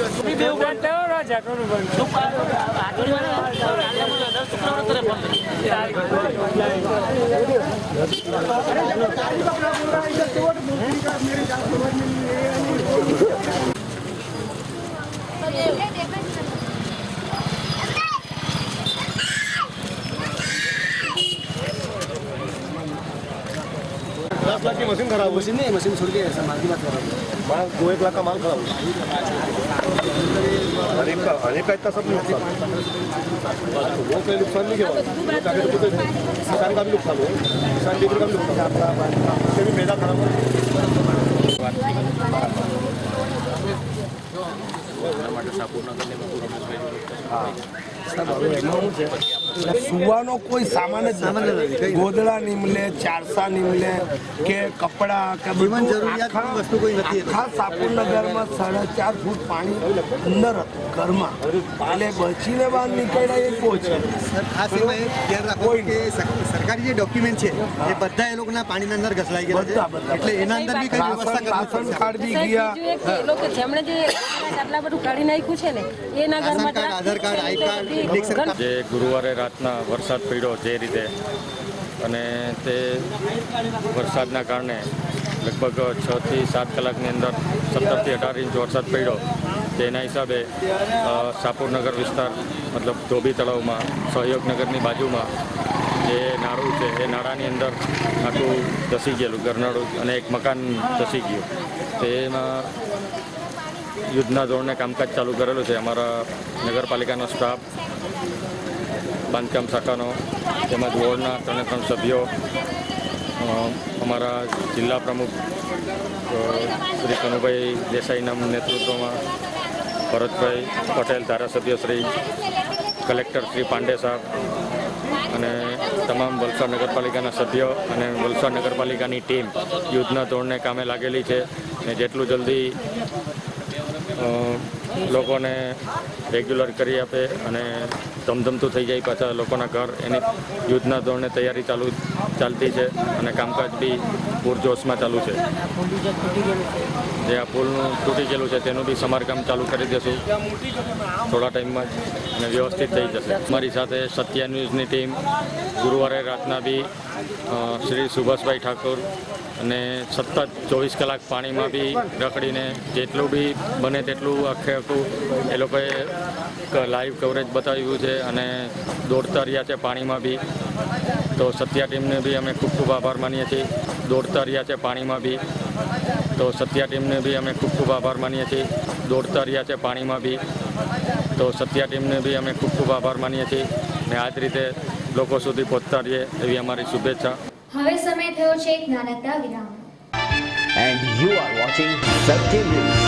की मशीन खराब मशीन नहीं मशीन छोड़ के ऐसा माल की बात कर रहा हूँ. 2-1 लाख का माल खराब अनेक का इतना सब नुकसान वो कोई नुकसान नहीं किया किसान का भी नुकसान हो, किसान का भी नुकसान उससे भी मैदा खराब हो. સુવાનો કોઈ સામાન જ નથી. ગોદડા નહીં મળે, ચારસા નહીં મળે કે કપડા કે જીવન જરૂરિયાત વસ્તુ કોઈ નથી. આખા સાપુરનગરમાં 4.5 ફૂટ પાણી અંદર હતું ઘરમાં, એટલે બચીને બહાર નીકળ્યા એ પહોંચે. ખાસ એમાં એ ધ્યાન રાખવું કે સરકારી જે ડોક્યુમેન્ટ છે એ બધા એ લોકોના પાણીના અંદર ઘસલાઈ ગયા છે, એટલે એના અંદર બી કઈ વ્યવસ્થા રાશન કાર્ડ બી ગયા, જેમણે જે આટલા બધું કાઢી નાખ્યું છે ને એના ration card, Aadhaar card, I card, election card. જે ગુરુવારે રાતના વરસાદ પડ્યો જે રીતે, અને તે વરસાદના કારણે લગભગ 6 થી 7 કલાકની અંદર 17 થી 18 ઇંચ વરસાદ પડ્યો. તેના હિસાબે સાપુરનગર વિસ્તાર મતલબ ધોબી તળાવમાં સહયોગનગરની બાજુમાં જે નાળું છે એ નાળાની અંદર આખું ધસી ગયેલું ગરનાળું અને એક મકાન ધસી ગયું. તેમાં યુદ્ધના ધોરણે કામકાજ ચાલુ કરેલું છે. અમારા નગરપાલિકાનો સ્ટાફ, બાંધકામ શાખાનો, તેમજ વોર્ડના 3 સભ્યો, અમારા જિલ્લા પ્રમુખ શ્રી કનુભાઈ દેસાઈના નેતૃત્વમાં, ભરતભાઈ પટેલ ધારાસભ્ય શ્રી, કલેક્ટર શ્રી પાંડે સાહેબ અને તમામ વલસાડ નગરપાલિકાના સભ્યો અને વલસાડ નગરપાલિકાની ટીમ યુદ્ધના ધોરણે કામે લાગેલી છે. અને જેટલું જલ્દી લોકોને રેગ્યુલર કરી આપે અને ધમધમતું થઈ જાય પાછા લોકોના ઘર, એની યુદ્ધના ધોરણે તૈયારી ચાલતી છે અને કામકાજ બી પૂરજોશમાં ચાલુ છે. જે આ પુલનું તૂટી ગયેલું છે તેનું બી સમારકામ ચાલુ કરી દેશું થોડા ટાઈમમાં જ અને વ્યવસ્થિત થઈ જશે. મારી સાથે સત્યા ન્યૂઝની ટીમ ગુરુવારે રાતના બી શ્રી સુભાષભાઈ ઠાકોર અને સતત 24 કલાક પાણીમાં બી રખડીને જેટલું બી બને તેટલું આખું એ લોકોએ લાઈવ કવરેજ બતાવ્યું છે અને દોડતા રહ્યા છે પાણીમાં બી. તો સત્યા ટીમને બી અમે ખૂબ ખૂબ આભાર માનીએ છીએ. દોડતા રહ્યા છે પાણીમાં બી, તો સત્યા ટીમને બી અમે ખૂબ ખૂબ આભાર માનીએ છીએ. દોડતા રહ્યા છે પાણીમાં બી, તો સત્યા ટીમને બી અમે ખૂબ ખૂબ આભાર માનીએ છીએ. ને આ જ રીતે લોકો સુધી પહોંચતા રહીએ એવી અમારી શુભેચ્છા. હવે સમય થયો છે એક નાનકડા વિરામનો. And you are watching Satya News.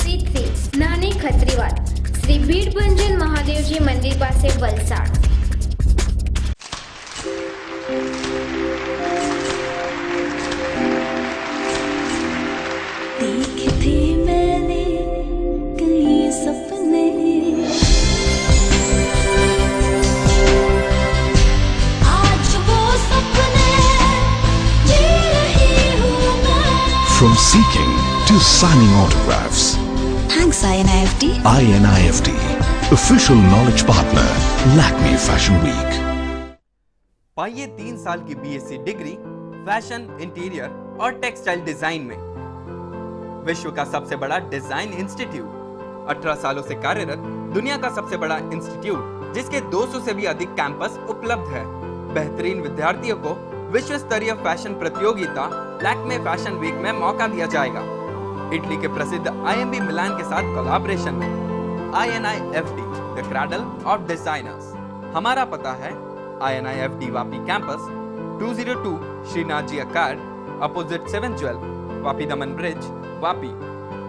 C3 નાની ખત્રીવાડ, શ્રી ભીડભંજન મહાદેવ હનુમાનજી મંદિર પાસે Valsad. From seeking to signing autographs. Thanks INIFT. INIFT, official knowledge partner, Lakme Fashion Week. पाइए 3 साल की BSc डिग्री फैशन, इंटीरियर और टेक्सटाइल डिजाइन में। विश्व का सबसे बड़ा डिजाइन इंस्टीट्यूट, 18 सालों से कार्यरत, दुनिया का सबसे बड़ा इंस्टीट्यूट जिसके 200 से भी अधिक कैंपस उपलब्ध है। बेहतरीन विद्यार्थियों को विश्व स्तरीय फैशन प्रतियोगिता लैक्मे फैशन वीक में मौका दिया जाएगा। इटली के प्रसिद्ध IMB मिलान के साथ कोलैबोरेशन में। INIFT, the cradle of designers. हमारा पता है INIFT Vapi campus, 202 Shrinath ji अकार्ड, opposite 7 jewel, Vapi दमन bridge, Vapi.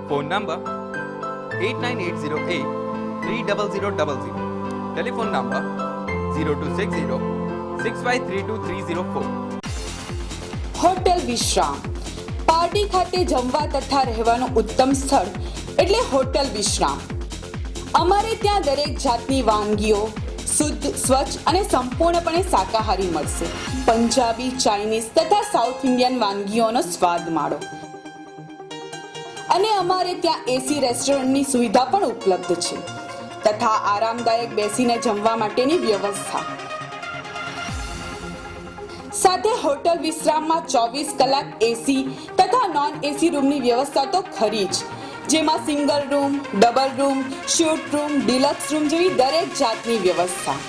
Phone number 8980830000, telephone number 0260 6532 hotel વિશ્રામ પારડી ખાતે જમવા તથા રહેવાનું ઉત્તમ સ્થળ એટલે હોટેલ વિશ્રામ. અમારે ત્યાં દરેક જાતની વાનગીઓ શુદ્ધ, સ્વચ્છ અને સંપૂર્ણપણે શાકાહારી મળશે. પંજાબી, ચાઇનીઝ તથા સાઉથ ઇન્ડિયન વાનગીઓનો સ્વાદ માણો. અને અમારે ત્યાં AC રેસ્ટોરન્ટની સુવિધા પણ ઉપલબ્ધ છે તથા આરામદાયક બેસીને જમવા માટેની વ્યવસ્થા. સાથે હોટલ વિશ્રામમાં 24 કલાક AC તથા નોન AC રૂમની વ્યવસ્થા તો ખરી જ, જેમાં single room, double room, suite room, deluxe room જેવી દરેક જાતની વ્યવસ્થા.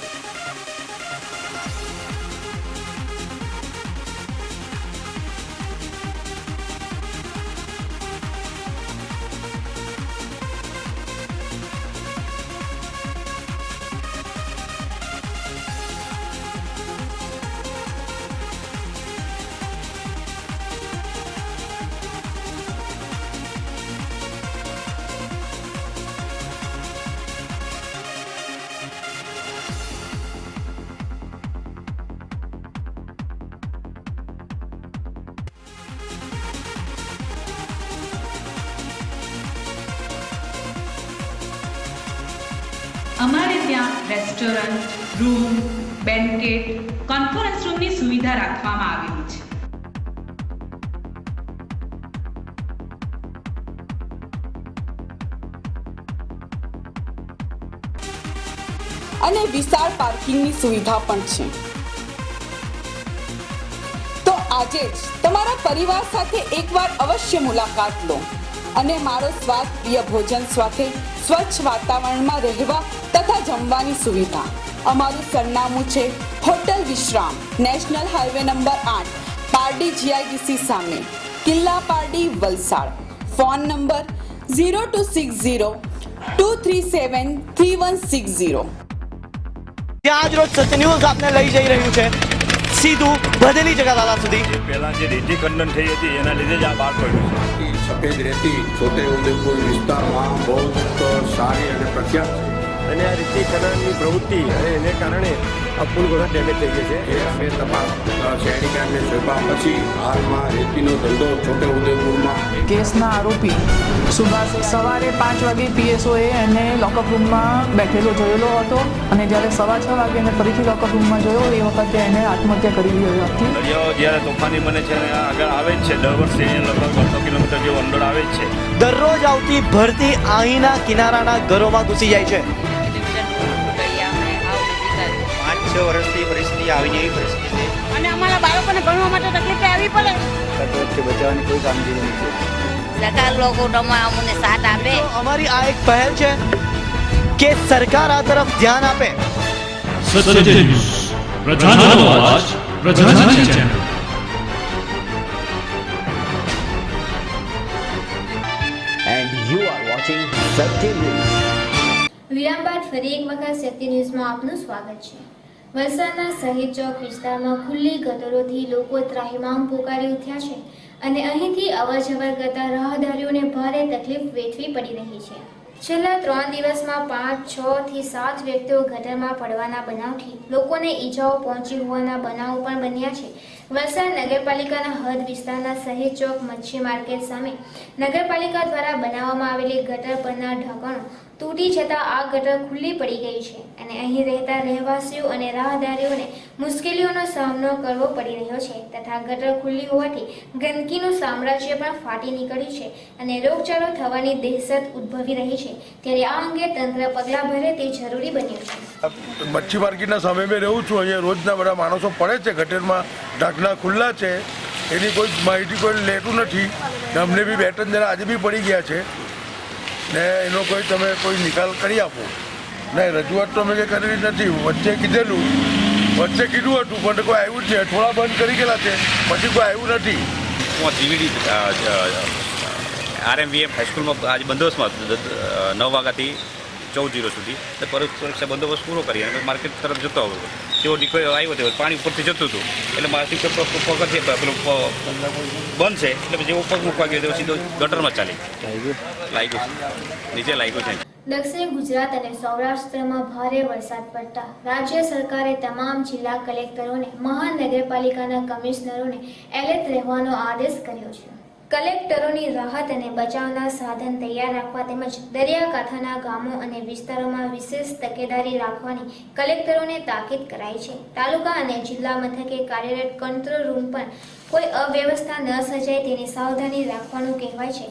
અમારે ત્યાં રેસ્ટોરન્ટ, રૂમ, બેન્કેટ, કોન્ફરન્સ રૂમની સુવિધા રાખવામાં આવેલી છે. અને વિશાળ પાર્કિંગની સુવિધા પણ છે. તો આજે જ તમારા પરિવાર સાથે એકવાર અવશ્ય મુલાકાત લો અને મારો સ્વાદ પ્રિય ભોજન સાથે સ્વચ્છ વાતાવરણમાં રહેવા તથા જમવાની સુવિધા. અમારું સરનામું છે હોટલ વિશ્રામ, national highway number 8, Pardi GIDC સામે, કિલ્લા પારડી, વલસાડ. Phone number 026023733160. ત્યાં જ રોજ સત્ય ન્યૂઝ આપને લઈ જઈ રહ્યું છે સીધું બધેલી જગાવાલા સુધી. પહેલા જે રેતી ખંડન થઈ હતી એના લીધે જ આ બહાર પડ્યું છે. સફેદ રેતી છોટે ઉદેપુર વિસ્તારમાં બહુ સારી અને પ્રખ્યાત છે. અને આ રેતી ખનનની પ્રવૃત્તિ અને એને કારણે આ પુલ ઘણા ડેમેજ થઈ ગયો છે. એ અમે તપાસ શહેરી કામને સોંપ્યા પછી હાલમાં રેતીનો ધંધો છોટે ઉદેપુરમાં. કેસના આરોપી સુભાષ સવારે 5 વાગે PSOએ એને લોકઅપ રૂમમાં બેઠેલો જોયેલો હતો અને જ્યારે 6:15 વાગે એને ફરીથી લોકઅપ રૂમમાં જોયો એ વખતે એને આત્મહત્યા કરી લીધી હતી. દરિયાઓ જ્યારે તોફાની બને છે અને આગળ આવે જ છે, દર વર્ષે લગભગ 200 કિલોમીટર જેવો અંદર આવે જ છે. દરરોજ આવતી ભરતી અહીંના કિનારાના ઘરોમાં ઘૂસી જાય છે. 5-6 વર્ષથી પરિસ્થિતિ આવીને એવી પરિસ્થિતિ અને અમારા બાળકોને ભણવા માટે તકલીફ આવી પડે. બચાવવાની કોઈ કામગીરી નથી. સરકાર લોકો અમને સાથ આપે. અમારી આ એક પહેલ છે કે સરકાર આ તરફ ધ્યાન આપે. સત્ય ન્યૂઝ, પ્રજાનો અવાજ, પ્રજાની channel. And you are watching Satya News. વિરામ બાદ ફરી એક વખત સત્ય ન્યૂઝમાં આપનું સ્વાગત છે. વલસાડના શહીદ ચોક વિસ્તારમાં ખુલ્લી ગટરોથી લોકો ત્રાહિમામ પોકારી ઉઠ્યા છે અને અહીંથી અવરજવર કરતા રાહદારીઓને ભારે તકલીફ વેઠવી પડી રહી છે. છેલ્લા 3 દિવસમાં 5, 6 થી 7 વ્યક્તિઓ ગટરમાં પડવાના બનાવથી લોકોને ઈજાઓ પહોંચી હોવાના બનાવો પણ બન્યા છે. વલસાડ નગરપાલિકાના હદ વિસ્તારના શહીદ ચોક મચ્છી માર્કેટ સામે નગરપાલિકા દ્વારા બનાવવામાં આવેલી ગટર પરના ઢાંકણો તૂટી જતા આ ગટર ખુલ્લી પડી ગઈ છે અને અહીં રહેતા રહેવાસીઓ અને રાહદારીઓને મુશ્કેલીઓનો સામનો કરવો પડી રહ્યો છે તથા ગટર ખુલ્લી હોવાથી ગંદકીનું સામ્રાજ્ય પણ ફાટી નીકળ્યું છે અને રોગચાળો થવાની દહેશત ઉદ્ભવી રહી છે. ત્યારે આ અંગે તંત્ર પગલાં ભરે તે જરૂરી બન્યું છે. મચ્છી માર્કેટના સામે મેં રહું છું. અહીંયા રોજના બધા માણસો પડે છે. ગટરમાં ઢાંકણા ખુલ્લા છે, એની કોઈ માહિતી કોઈ લેતું નથી. અમને બી 2-3 જણા આજે બી પડી ગયા છે ને એનો તમે કોઈ નિકાલ કરી આપો. ને રજૂઆત તો અમે કંઈ કરેલી નથી. વચ્ચે કીધેલું, વચ્ચે કીધું હતું પણ કોઈ આવ્યું જ નહીં. થોડા બંધ કરી ગયેલા છે, પછી કોઈ આવ્યું નથી. હું જીવીડી RMVM હાઈસ્કૂલમાં આજે બંદોબસ્તમાં 9 વાગ્યાથી 14:00 સુધી પરીક્ષા બંદોબસ્ત પૂરો કરી અને માર્કેટ તરફ જતો હતો. તેઓ ડિકોય આવ્યો હતો, પાણી ઉપરથી જતું હતું એટલે મારાથી પગથી પેલું બંધ છે એટલે પછી પગ મૂકવા ગયો તો સીધો ગટરમાં ચાલી લાગ્યું, નીચે લાગ્યું છે. દક્ષિણ ગુજરાત અને સૌરાષ્ટ્રમાં ભારે વરસાદ પડતા રાજ્ય સરકારે તમામ જિલ્લા કલેક્ટરોને મહાનગરપાલિકાના કમિશનરોને એલર્ટ રહેવાનો આદેશ કર્યો છે. કલેક્ટરોની રાહત અને બચાવના સાધન તૈયાર રાખવા તેમજ દરિયાકાંઠાના ગામો અને વિસ્તારોમાં વિશેષ તકેદારી રાખવાની કલેક્ટરોને તાકીદ કરાઈ છે. તાલુકા અને જિલ્લા મથકે કાર્યરત કંટ્રોલ રૂમ પર કોઈ અવ્યવસ્થા ન સર્જાય તેની સાવધાની રાખવાનું કહેવાય છે.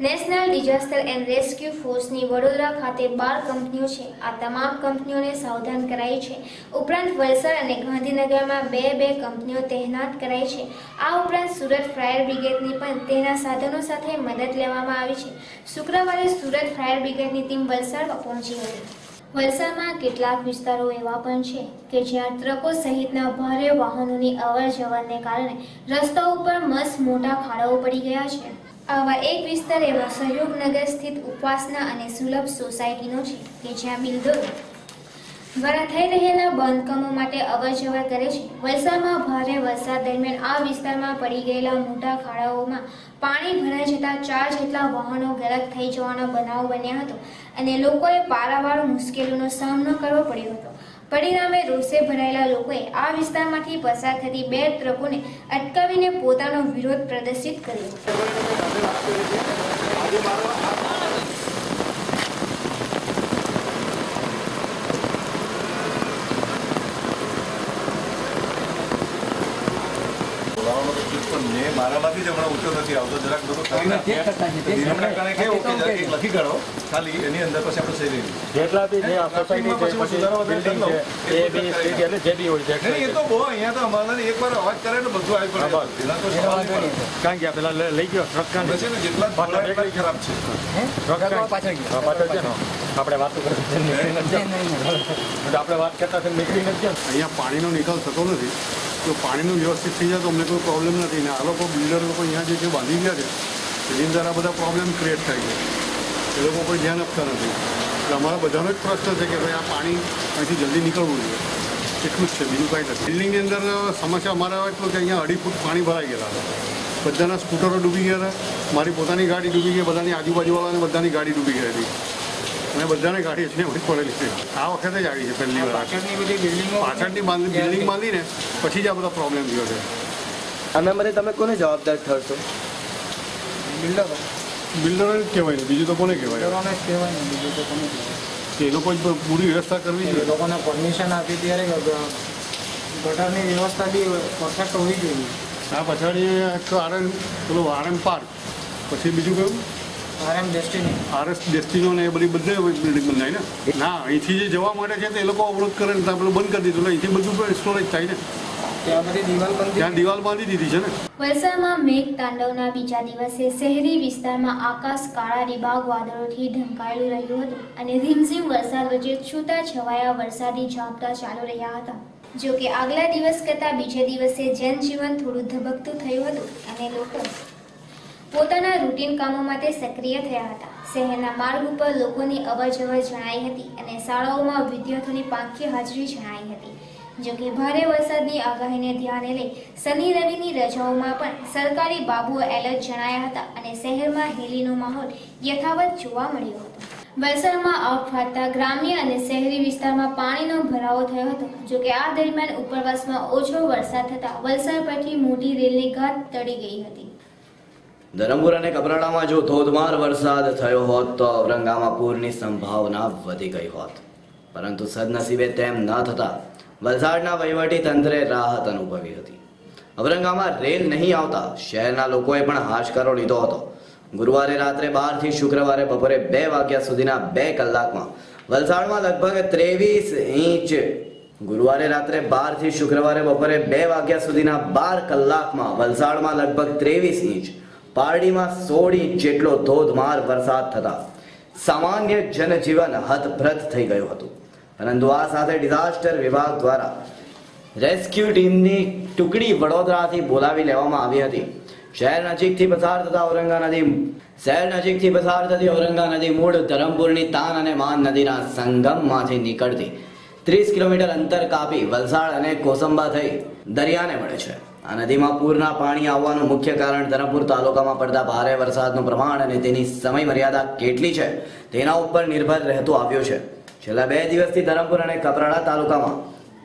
નેશનલ ડિઝાસ્ટર એન્ડ રેસ્ક્યુ ફોર્સની વડોદરા ખાતે 12 કંપનીઓ છે. આ તમામ કંપનીઓને સાવધાન કરાઈ છે. ઉપરાંત વલસાડ અને ગાંધીનગરમાં 2 કંપનીઓ તહેનાત કરાઈ છે. આ ઉપરાંત સુરત ફાયર બ્રિગેડની પણ તેના સાધનો સાથે મદદ લેવામાં આવી છે. શુક્રવારે સુરત ફાયર બ્રિગેડની ટીમ વલસાડમાં પહોંચી હતી. વલસાડમાં કેટલાક વિસ્તારો એવા પણ છે કે જ્યાં ટ્રકો સહિતના ભારે વાહનોની અવરજવરને કારણે રસ્તાઓ પર મસ્ત મોટા ખાડાઓ પડી ગયા છે. આવા એક વિસ્તાર એવો સહયોગનગર સ્થિત ઉપાસના અને સુલભ સોસાયટીનો છે કે જ્યાં બિલ્ડરો દ્વારા થઈ રહેલા બાંધકામો માટે અવરજવર કરે છે. વલસાડમાં ભારે વરસાદ દરમિયાન આ વિસ્તારમાં પડી ગયેલા મોટા ખાડાઓમાં પાણી ભરાઈ જતા 4 જેટલા વાહનો ગરક થઈ જવાનો બનાવ બન્યો હતો અને લોકોએ પારાવાર મુશ્કેલીનો સામનો કરવો પડ્યો હતો. પરિણામે રોષે ભરાયેલા લોકોએ આ વિસ્તારમાંથી પસાર થતી 2 ટ્રકોને અટકાવીને પોતાનો વિરોધ પ્રદર્શિત કર્યો. મારામાંથી જ હમણાં ઊંચો નથી આવતો. જરાક બધું લખી કાઢો ખાલી એની અંદર પછી આપણે સહી લઈ જેટલા બી જે આ સોસાયટી છે પછી બિલ્ડિંગ છે એ બી સ્ટ્રીટ એટલે જે બી હોય છે એ તો બહુ અહીંયા તો અમારે એકવાર અવાજ કરે ને બધું આવી પડે. એના તો કારણ કે પેલા લઈ ગયો ટ્રક કાંડ છે ને જેટલા ખરાબ છે પાછળ છે ને આપણે વાતો કરતા આપણે વાત કરતા નીકળી નથી. અહીંયા પાણીનો નિકાલ થતો નથી. તો પાણીનું વ્યવસ્થિત થઈ જાય તો અમને કોઈ પ્રોબ્લેમ નથી. ને આ લોકો બિલ્ડર લોકો અહીંયા જે બાંધી ગયા છે એની અંદર આ બધા પ્રોબ્લેમ ક્રિએટ થાય છે. એ લોકો કોઈ ધ્યાન આપતા નથી. એટલે અમારા બધાનો જ પ્રશ્ન છે કે ભાઈ આ પાણી અહીંથી જલ્દી નીકળવું જોઈએ. એટલું જ છે, બીજું કાંઈ નથી. બિલ્ડિંગની અંદર સમસ્યા અમારા એટલું કે અહીંયા 2.5 ફૂટ પાણી ભરાઈ ગયેલા હતા. બધાના સ્કૂટરો ડૂબી ગયા હતા. મારી પોતાની ગાડી ડૂબી ગઈ, બધાની આજુબાજુવાળાને બધાની ગાડી ડૂબી ગઈ હતી અને બધાને ગાડી એટલે વળી પડેલી છે. આ વખતે જ આવી છે પહેલી વાર. પાછળની બિલ્ડિંગ બાંધીને પછી જ આ બધો પ્રોબ્લેમ થયો છે. આના માટે તમે કોને જવાબદાર ઠરશો? બિલ્ડરો જ કહેવાય ને, બીજું તો કોને કહેવાય? એ લોકો જ પૂરી વ્યવસ્થા કરવી જોઈએ. લોકોને પરમિશન આપી ત્યારે ગટરની વ્યવસ્થા બી પરફેક્ટ હોવી જોઈએ. આ પછાડી એક RM પાર્ક, પછી બીજું કયું RS ડેસ્ટિનો ને એ બધી બધે બિલ્ડિંગ બંધાય ને. ના, અહીંથી જે જવા માટે છે તો એ લોકો અવરોધ કરે ને આપણે બંધ કરી દીધું. અહીંથી બધું સ્ટોરેજ થાય ને. ત્યાં દિવાલ બાંધી દીધી છે ને. વલસાડમાં મેઘ તાંડવના બીજા દિવસે શહેરી વિસ્તારમાં આકાશ કાળા ડિબાંગ વાદળોથી ઢંકાયેલું રહ્યું હતું અને રીમઝીમ વરસાદ વચ્ચે છૂટા છવાયા વરસાદી ઝાપટા ચાલુ રહ્યા હતા. જો કે આગલા દિવસ કરતાં બીજે દિવસે જનજીવન થોડું ધબકતું થયું હતું અને લોકો પોતાના રૂટીન કામો માટે સક્રિય થયા હતા. શહેરના માર્ગ ઉપર લોકોની અવરજવર જણાઈ હતી અને શાળાઓમાં વિદ્યાર્થીઓની પાંખી હાજરી જણાઈ હતી. જો કે ભારે વરસાદની આગાહીને ધ્યાને લઈ શનિ રવિની રજાઓમાં પણ સરકારી બાબુઓ એલર્ટ જણાયા હતા અને શહેરમાં હેલીનો માહોલ યથાવત જોવા મળ્યો હતો. વલસાડમાં આગ ફાટતા ગ્રામ્ય અને શહેરી વિસ્તારમાં પાણીનો ભરાવો થયો હતો. જો કે આ દરમિયાન ઉપરવાસમાં ઓછો વરસાદ થતા વલસાડ પરથી મોટી રેલની ગાંઠ તળી ગઈ હતી. ધરમપુર અને કપરાડામાં જો ધોધમાર વરસાદ થયો હોત તો ઔરંગામાં પૂરની સંભાવના વધી ગઈ હોત, પરંતુ સદનસીબે તેમ ન થતા વલસાડના વહીવટી તંત્રે રાહત અનુભવી હતી. ઔરંગામાં રેલ નહીં આવતા શહેરના લોકોએ પણ હાશકારો લીધો હતો. ગુરુવારે રાત્રે 12 થી શુક્રવારે બપોરે 2 વાગ્યા સુધીના 2 કલાકમાં વલસાડમાં લગભગ 23 ઇંચ ગુરુવારે રાત્રે 12 થી શુક્રવારે બપોરે 2 વાગ્યા સુધીના 12 કલાકમાં વલસાડમાં લગભગ 23 ઇંચ, પારડીમાં 16 ઇંચ જેટલો ધોધમાર વરસાદ થતા સામાન્ય જનજીવન હતપ્રત થઈ ગયું હતું. પરંતુ આ સાથે ડિઝાસ્ટર વિભાગ દ્વારા રેસ્ક્યુ ટીમની ટુકડી વડોદરાથી બોલાવી લેવામાં આવી હતી. શહેર નજીકથી પસાર થતી ઔરંગા નદી મૂળ ધરમપુરની તાન અને માન નદીના સંગમમાંથી નીકળતી 30 કિલોમીટર અંતર કાપી વલસાડ અને કોસંબા થઈ દરિયાને મળે છે. આ નદીમાં પૂરના પાણી આવવાનું મુખ્ય કારણ ધરમપુર તાલુકામાં પડતા ભારે વરસાદનું પ્રમાણ અને તેની સમય મર્યાદા કેટલી છે તેના ઉપર નિર્ભર રહેતું આવ્યું છે. છેલ્લા 2 દિવસથી ધરમપુર અને કપરાડા તાલુકામાં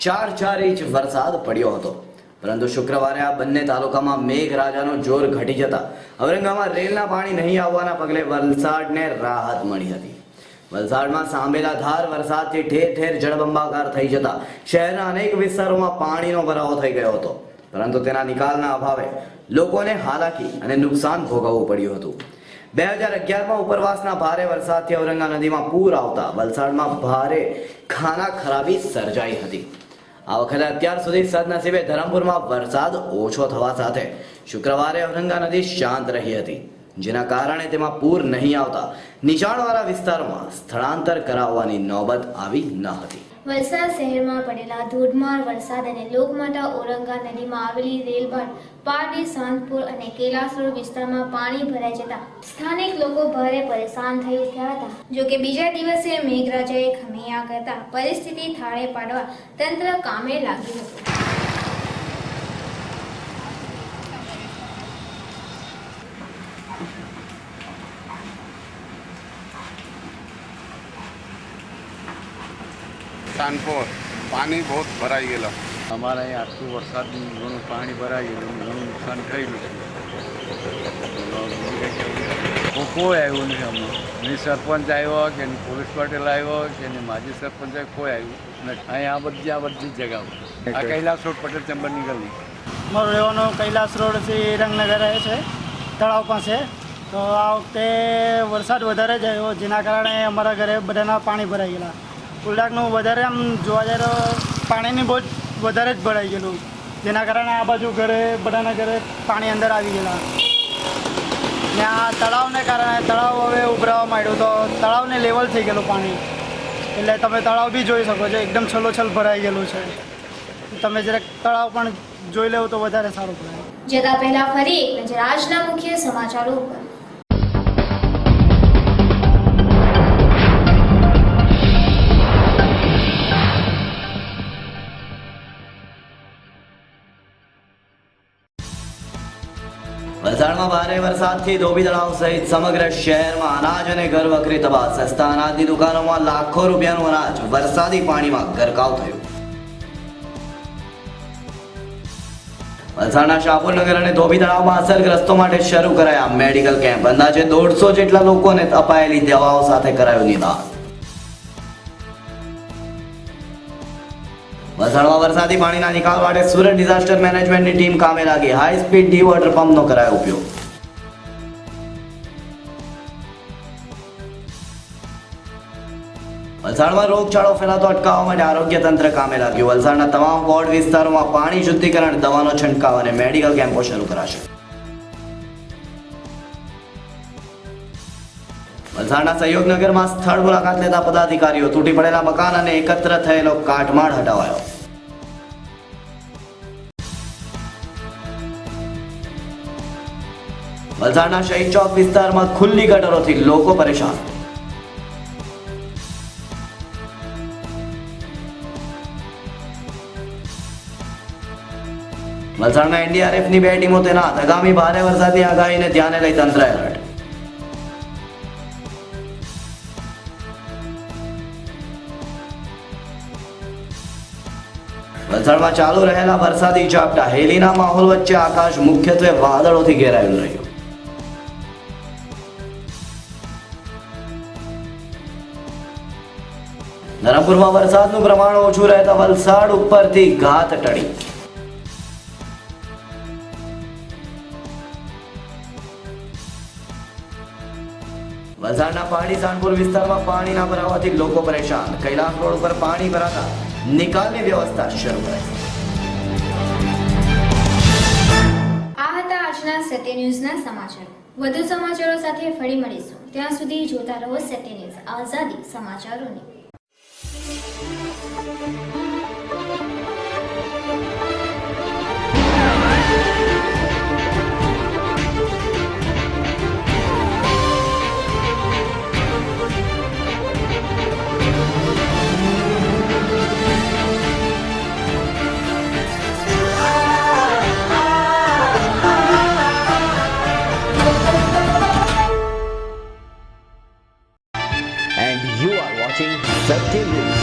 4 ઇંચ વરસાદ પડ્યો હતો, પરંતુ શુક્રવારે આ બંને તાલુકામાં મેઘરાજાનું જોર ઘટી જતા ઔરંગામાં રેલના પાણી નહીં આવવાના પગલે વલસાડને રાહત મળી હતી. વલસાડમાં સાંભેલાધાર વરસાદથી ઠેર ઠેર જળબંબાકાર થઈ જતા શહેરના અનેક વિસ્તારોમાં પાણીનો ભરાવો થઈ ગયો હતો, પરંતુ તેના નિકાલના અભાવે લોકોને હાલાકી અને નુકસાન ભોગવવું પડ્યું હતું. 2011માં ઉપરવાસના ભારે વરસાદથી ઔરંગા નદીમાં પૂર આવતા વલસાડમાં ભારે ખાના ખરાબી સર્જાઈ હતી. આ વખતે અત્યાર સુધી સદનસીબે ધરમપુરમાં વરસાદ ઓછો થવા સાથે શુક્રવારે ઔરંગા નદી શાંત રહી હતી, જેના કારણે તેમાં પૂર નહીં આવતા નીચાણવાળા વિસ્તારોમાં સ્થળાંતર કરાવવાની નોબત આવી ન હતી. વલસાડ શહેરમાં પડેલા ધોધમાર વરસાદ અને લોકમાતા ઔરંગા નદીમાં આવેલી રેલબાર પારડી, સાંતપુર અને કેલાસ રોડ વિસ્તારમાં પાણી ભરાઈ જતા સ્થાનિક લોકો ભારે પરેશાન થઈ ઉઠ્યા હતા. જો કે બીજા દિવસે મેઘરાજાએ ખમૈયા કરતા પરિસ્થિતિ થાળે પાડવા તંત્ર કામે લાગ્યું હતું. કાનપુર પાણી બહુ ભરાઈ ગયેલા. અમારા અહીંયા આટલું વરસાદનું ઘણું પાણી ભરાઈ ગયેલું, ઘણું નુકસાન થયેલું છે. કોઈ આવ્યું નથી અમને, નહીં સરપંચ આવ્યો કે નહીં પોલીસ પાટીલ આવ્યો કે નહીં માજી સરપંચ આવ્યો, કોઈ આવ્યું નથી. અહીંયા આ બધી જગાઓ આ કૈલાસ રોડ પટેલ ચેમ્બરની ગલી. મારો રહેવાનો કૈલાસ રોડથી રંગનગર રહે છે, તળાવ પાસે. તો આ વખતે વરસાદ વધારે જ આવ્યો, જેના કારણે અમારા ઘરે બધાના પાણી ભરાઈ ગયેલા. કુલડાકનું વધારે આમ જોવા જાય તો પાણીની બહુ જ વધારે જ ભરાઈ ગયેલું, જેના કારણે આ બાજુ ઘરે બધાના ઘરે પાણી અંદર આવી ગયેલા. ને આ તળાવને કારણે તળાવ હવે ઉભરાવા માંડ્યું, તો તળાવને લેવલ થઈ ગયેલું પાણી. એટલે તમે તળાવ બી જોઈ શકો છો, એકદમ છલોછલ ભરાઈ ગયેલું છે. તમે જરાક તળાવ પણ જોઈ લેવું તો વધારે સારું પડે. જતા પહેલા ફરી એક નજર આજના મુખ્ય સમાચારો ઉપર. વલસાડમાં ભારે વરસાદથી ધોબી તળાવ સહિત સમગ્ર શહેરમાં અનાજ અને ઘર વખરી તબાહ. સસ્તા અનાજની દુકાનોમાં લાખો રૂપિયાનું અનાજ વરસાદી પાણીમાં ગરકાવ થયું. વલસાડના શાહપુરનગર અને ધોબી તળાવમાં અસરગ્રસ્તો માટે શરૂ કરાયા મેડિકલ કેમ્પ. અંદાજે 150 જેટલા લોકોને અપાયેલી દવાઓ સાથે કરાયું નિદાન. વલસાડમાં વરસાદી પાણીના નિકાલ માટે સુરત ડિઝાસ્ટર મેનેજમેન્ટની ટીમ કામે લાગી. હાઈ સ્પીડ ડી વોટર પંપનો કરાયો ઉપયોગ. વલસાડમાં રોગચાળો ફેલાતો અટકાવવા માટે આરોગ્ય તંત્ર કામે લાગ્યું. વલસાડના તમામ વોર્ડ વિસ્તારોમાં પાણી શુદ્ધિકરણ, દવાનો છંટકાવ અને મેડિકલ કેમ્પો શરૂ કરાશે. વલસાડના સહયોગનગરમાં સ્થળ મુલાકાત લેતા પદાધિકારીઓ. તૂટી પડેલા મકાન અને એકત્ર થયેલો કાટમાળ હટાવાયો. વલસાડના શહીદ ચોક વિસ્તારમાં ખુલ્લી ગટરોથી લોકો પરેશાન. વલસાડમાં એનડીઆરએફની 2 ટીમો તૈનાત. આગામી ભારે વરસાદની આગાહીને ધ્યાને લઈ તંત્ર એલર્ટ. વલસાડમાં ચાલુ રહેલા વરસાદી ઝાપટા હેલીના માહોલ વચ્ચે આકાશ મુખ્યત્વે વાદળોથી ઘેરાયેલું રહ્યું. ધરમપુરમાં વરસાદનું પ્રમાણ ઓછું રહેતા વલસાડ ઉપરથી ઘાત ટળી. વલસાડના પાડી સાણપુર વિસ્તારમાં પાણીના ભરાવાથી લોકો પરેશાન. કૈલાસ રોડ ઉપર પાણી ભરાતા નિકાલની વ્યવસ્થા શરૂ કરાઈ. આ હતા આજના સત્ય ન્યૂઝના સમાચારો. વધુ સમાચારો સાથે ફરી મળીશું. ત્યાં સુધી જોતા રહો સત્ય ન્યૂઝ, આઝાદી સમાચારોની. And you are watching Satya News.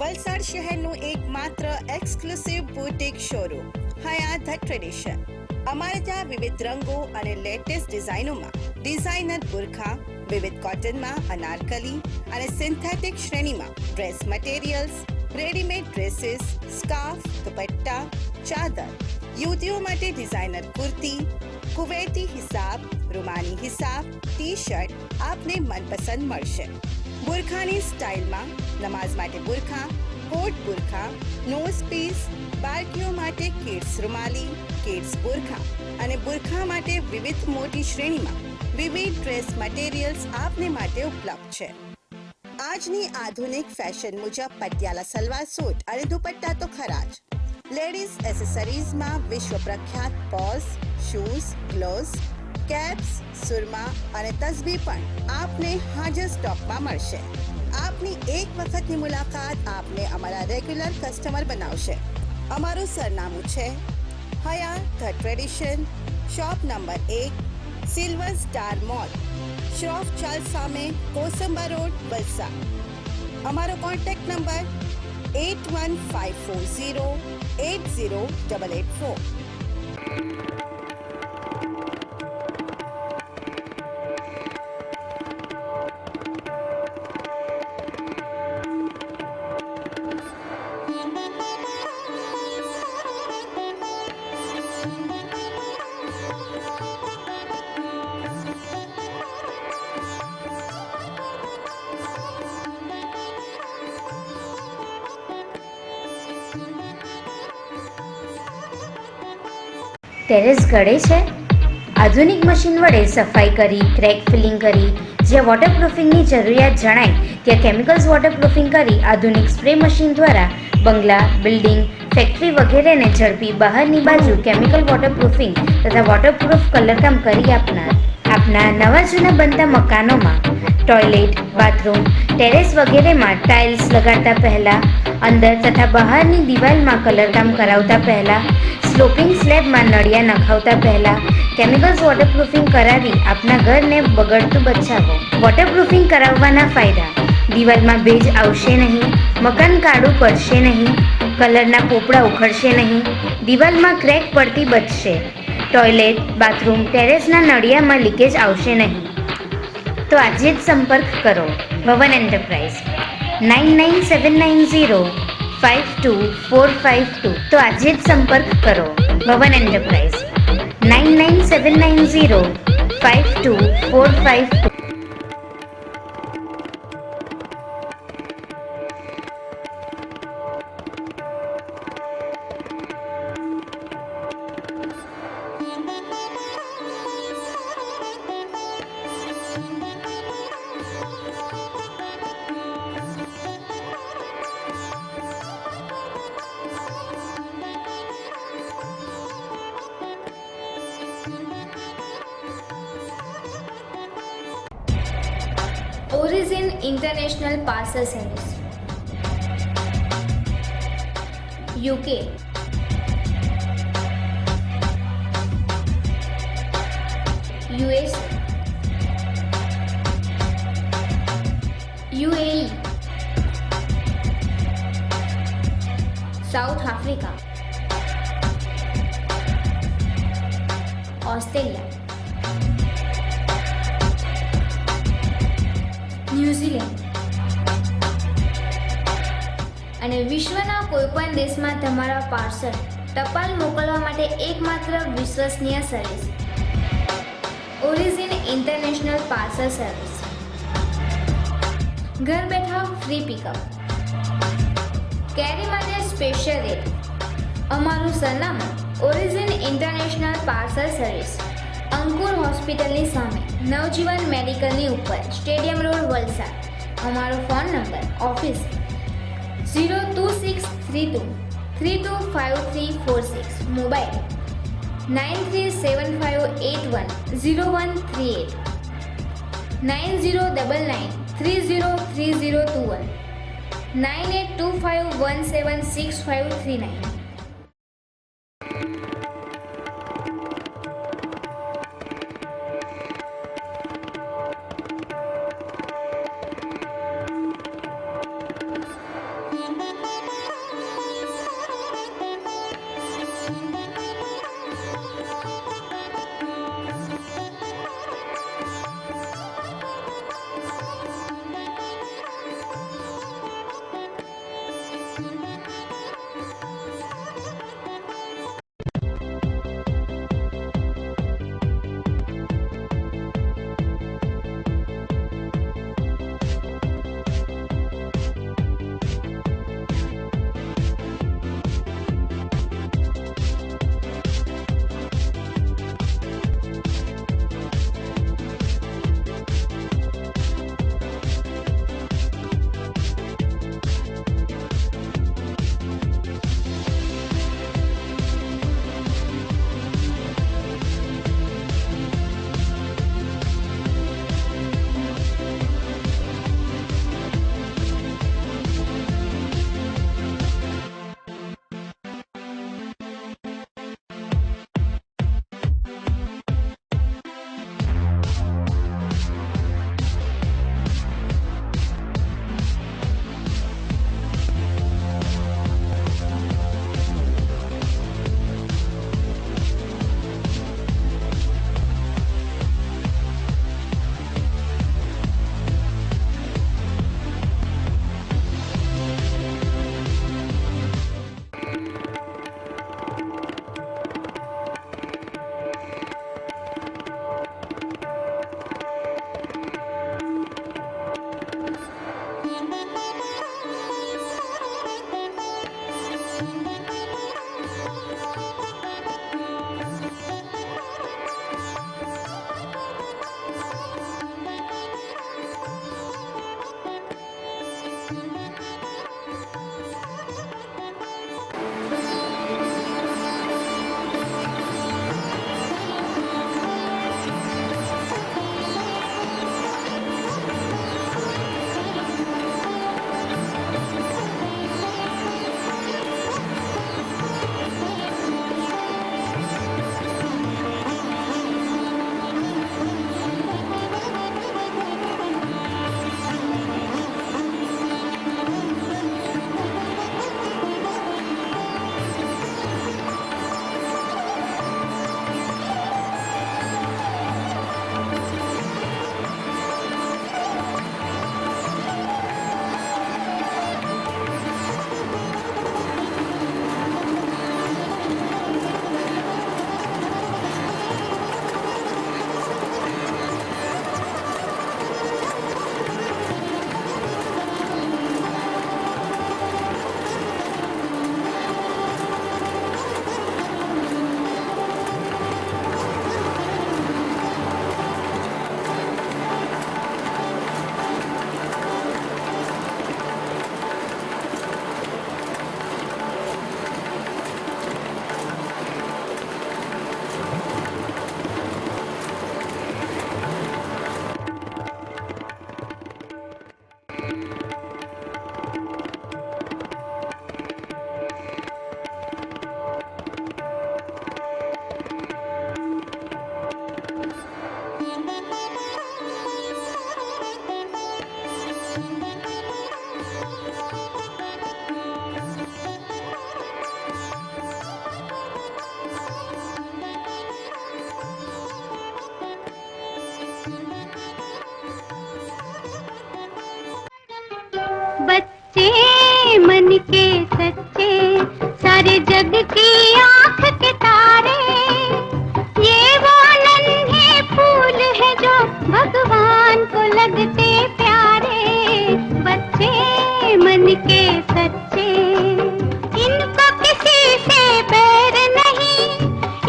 Valsad શહેરનું એકમાત્ર exclusive boutique showroom Hyatt the tradition. અમારે ત્યાં વિવિધ રંગો અને લેટેસ્ટ ડિઝાઇનોમાં ડિઝાઇનર બુરખા, વિવિધ કોટનમાં અનારકલી અને સિન્થેટિક શ્રેણીમાં dress materials, readymade dresses, scarf, dupatta, ચાદર, યુવતીઓ માટે ડિઝાઇનર કુર્તી, કુવૈતી હિસાબ, રૂમાની હિસાબ, ટી શર્ટ આપને મનપસંદ મળશે. બુરખાની સ્ટાઇલમાં નમાઝ માટે બુરખા, કોટ બુરખા, નોઝ પીસ, બાળકીઓ માટે કિડ્સ રૂમાલી, કિડ્સ બુરખા અને બુરખા માટે વિવિધ મોટી શ્રેણીમાં વિવિધ ડ્રેસ મટીરિયલ્સ આપને માટે ઉપલબ્ધ છે. આજની આધુનિક ફેશન મુજબ પટિયાલા સલવાર સૂટ અને દુપટ્ટા તો ખરા જ. લેડીઝ એસેસરીઝમાં વિશ્વ પ્રખ્યાત પર્સ, શૂઝ, ગ્લોવ્સ, કેપ્સ, સુરમા અને તસ્બી પણ આપને હાજર સ્ટોકમાં મળશે. આપની એક વખતની મુલાકાત આપને અમારા રેગ્યુલર કસ્ટમર બનાવશે. અમારું સરનામું છે Hayat the tradition, shop number 1, silver star mall, Shroff Chawl સામે, કોસંબા રોડ, વલસાડ. અમારો કોન્ટેક્ટ નંબર 8154080884. ટેરેસ ગળે છે? આધુનિક મશીન વડે સફાઈ કરી, ક્રેક ફિલિંગ કરી, જ્યાં વોટરપ્રૂફિંગની જરૂરિયાત જણાય ત્યાં કેમિકલ્સ વોટરપ્રૂફિંગ કરી આધુનિક સ્પ્રે મશીન દ્વારા બંગલા, બિલ્ડિંગ, ફેક્ટરી વગેરેને ઝડપી બહારની બાજુ કેમિકલ વોટરપ્રૂફિંગ તથા વોટરપ્રૂફ કલરકામ કરી આપનાર. આપના નવા જૂના બનતા મકાનોમાં ટોયલેટ, બાથરૂમ, ટેરેસ વગેરેમાં ટાઇલ્સ લગાડતા પહેલાં, અંદર તથા બહારની દિવાલમાં કલરકામ કરાવતા પહેલાં, સ્લોપિંગ સ્લેબમાં નળિયા નખાવતા પહેલાં કેમિકલ્સ વોટરપ્રૂફિંગ કરાવી આપના ઘરને બગડતું બચાવો. વોટરપ્રૂફિંગ કરાવવાના ફાયદા: દિવાલમાં ભેજ આવશે નહીં, મકાન કાળું પડશે નહીં, કલરના પોપડા ઉખડશે નહીં, દિવાલમાં ક્રેક પડતી બચશે, ટોયલેટ, બાથરૂમ, ટેરેસના નળિયામાં લીકેજ આવશે નહીં. તો આજે જ સંપર્ક કરો ભવન એન્ટરપ્રાઇઝ 9979052452. તો આજે જ સંપર્ક કરો ભવન enterprise 9979052452. Origin International Parcel Service, UK, USA, UAE, South Africa, Australia, New Zealand અને વિશ્વના કોઈપણ દેશમાં તમારા પાર્સલ ટપાલ મોકલવા માટે એકમાત્ર વિશ્વસનીય service origin international parcel service. ઘર બેઠા ફ્રી પિકઅપ, કેરી માટે સ્પેશિયલ રેટ. અમારું સરનામું ઓરિજિન ઇન્ટરનેશનલ પાર્સલ સર્વિસ, અંકુર હોસ્પિટલની સામે, નવજીવન મેડિકલની ઉપર, સ્ટેડિયમ રોડ, વલસાડ. અમારો ફોન નંબર ઓફિસ 02632325346, મોબાઈલ 9375810138, 9099303021, 9825176539. बच्चे मन के सच्चे सारे जग की आंख के तारे ये वो नन्हे फूल है जो भगवान को लगते प्यारे बच्चे मन के सच्चे इनको किसी से बैर नहीं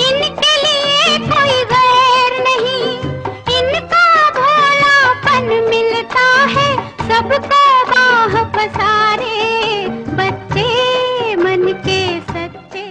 इनके लिए कोई गैर नहीं इनका भोलापन मिलता है सबको बाह पसारे बच्चे मन के सच्चे।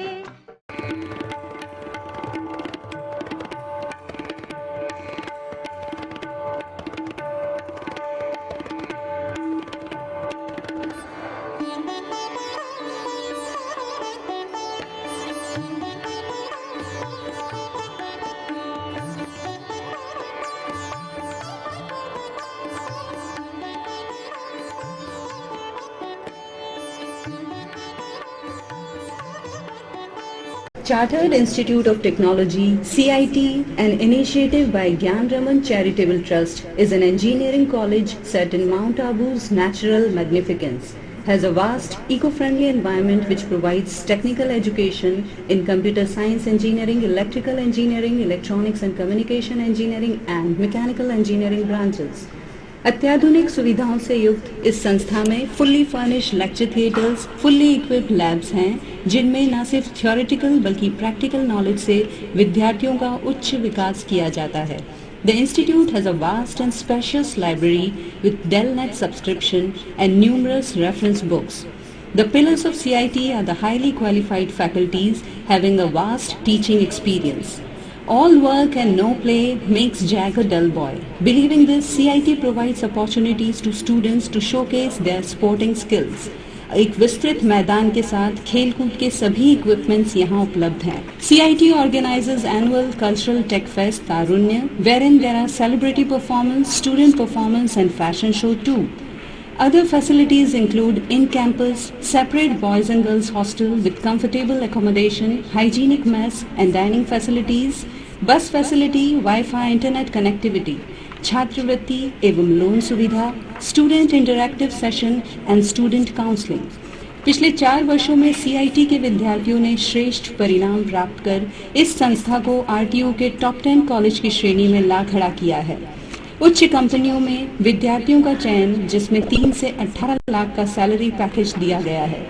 Chartered Institute of Technology, CIT, an initiative by Gyan Raman Charitable Trust, is an engineering college set in Mount Abu's natural magnificence. Has a vast, eco-friendly environment which provides technical education in computer science engineering, electrical engineering, electronics and communication engineering and mechanical engineering branches. अत्याधुनिक सुविधाओं से युक्त इस संस्था में fully furnished lecture theatres, fully equipped labs हैं जिनमें न सिर्फ थ्योरेटिकल बल्कि प्रैक्टिकल नॉलेज से विद्यार्थियों का उच्च विकास किया जाता है. The institute has a vast and spacious library with Delnet subscription and numerous reference books. The pillars of CIT are the highly qualified faculties having a vast teaching experience. All work and no play makes Jack a dull boy. Believing this, CIT provides opportunities to students to showcase their sporting skills. एक विस्तृत मैदान के साथ खेलकूद के सभी इक्विपमेंट्स यहाँ उपलब्ध हैं. CIT organizes annual cultural tech fest Tarunya, wherein there are celebrity performance, student performance and fashion show too. Other facilities include in-campus, separate boys and girls hostel with comfortable accommodation, hygienic mess and dining facilities, bus facility, Wi-Fi internet connectivity, छात्रवृत्ति एवं लोन सुविधा, student interactive session and student counselling. पिछले 4 वर्षों में CIT के विद्यार्थियों ने श्रेष्ठ परिणाम प्राप्त कर इस संस्था को RTO के टॉप 10 कॉलेज की श्रेणी में ला खड़ा किया है. उच्च कंपनियों में विद्यार्थियों का चयन जिसमें 3 से 18 लाख का सैलरी पैकेज दिया गया है.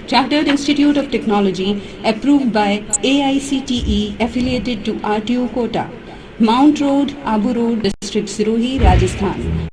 Chartered Institute of Technology approved by AICTE affiliated to RTO Kota, Mount Road, Abu Road, District Sirohi, Rajasthan.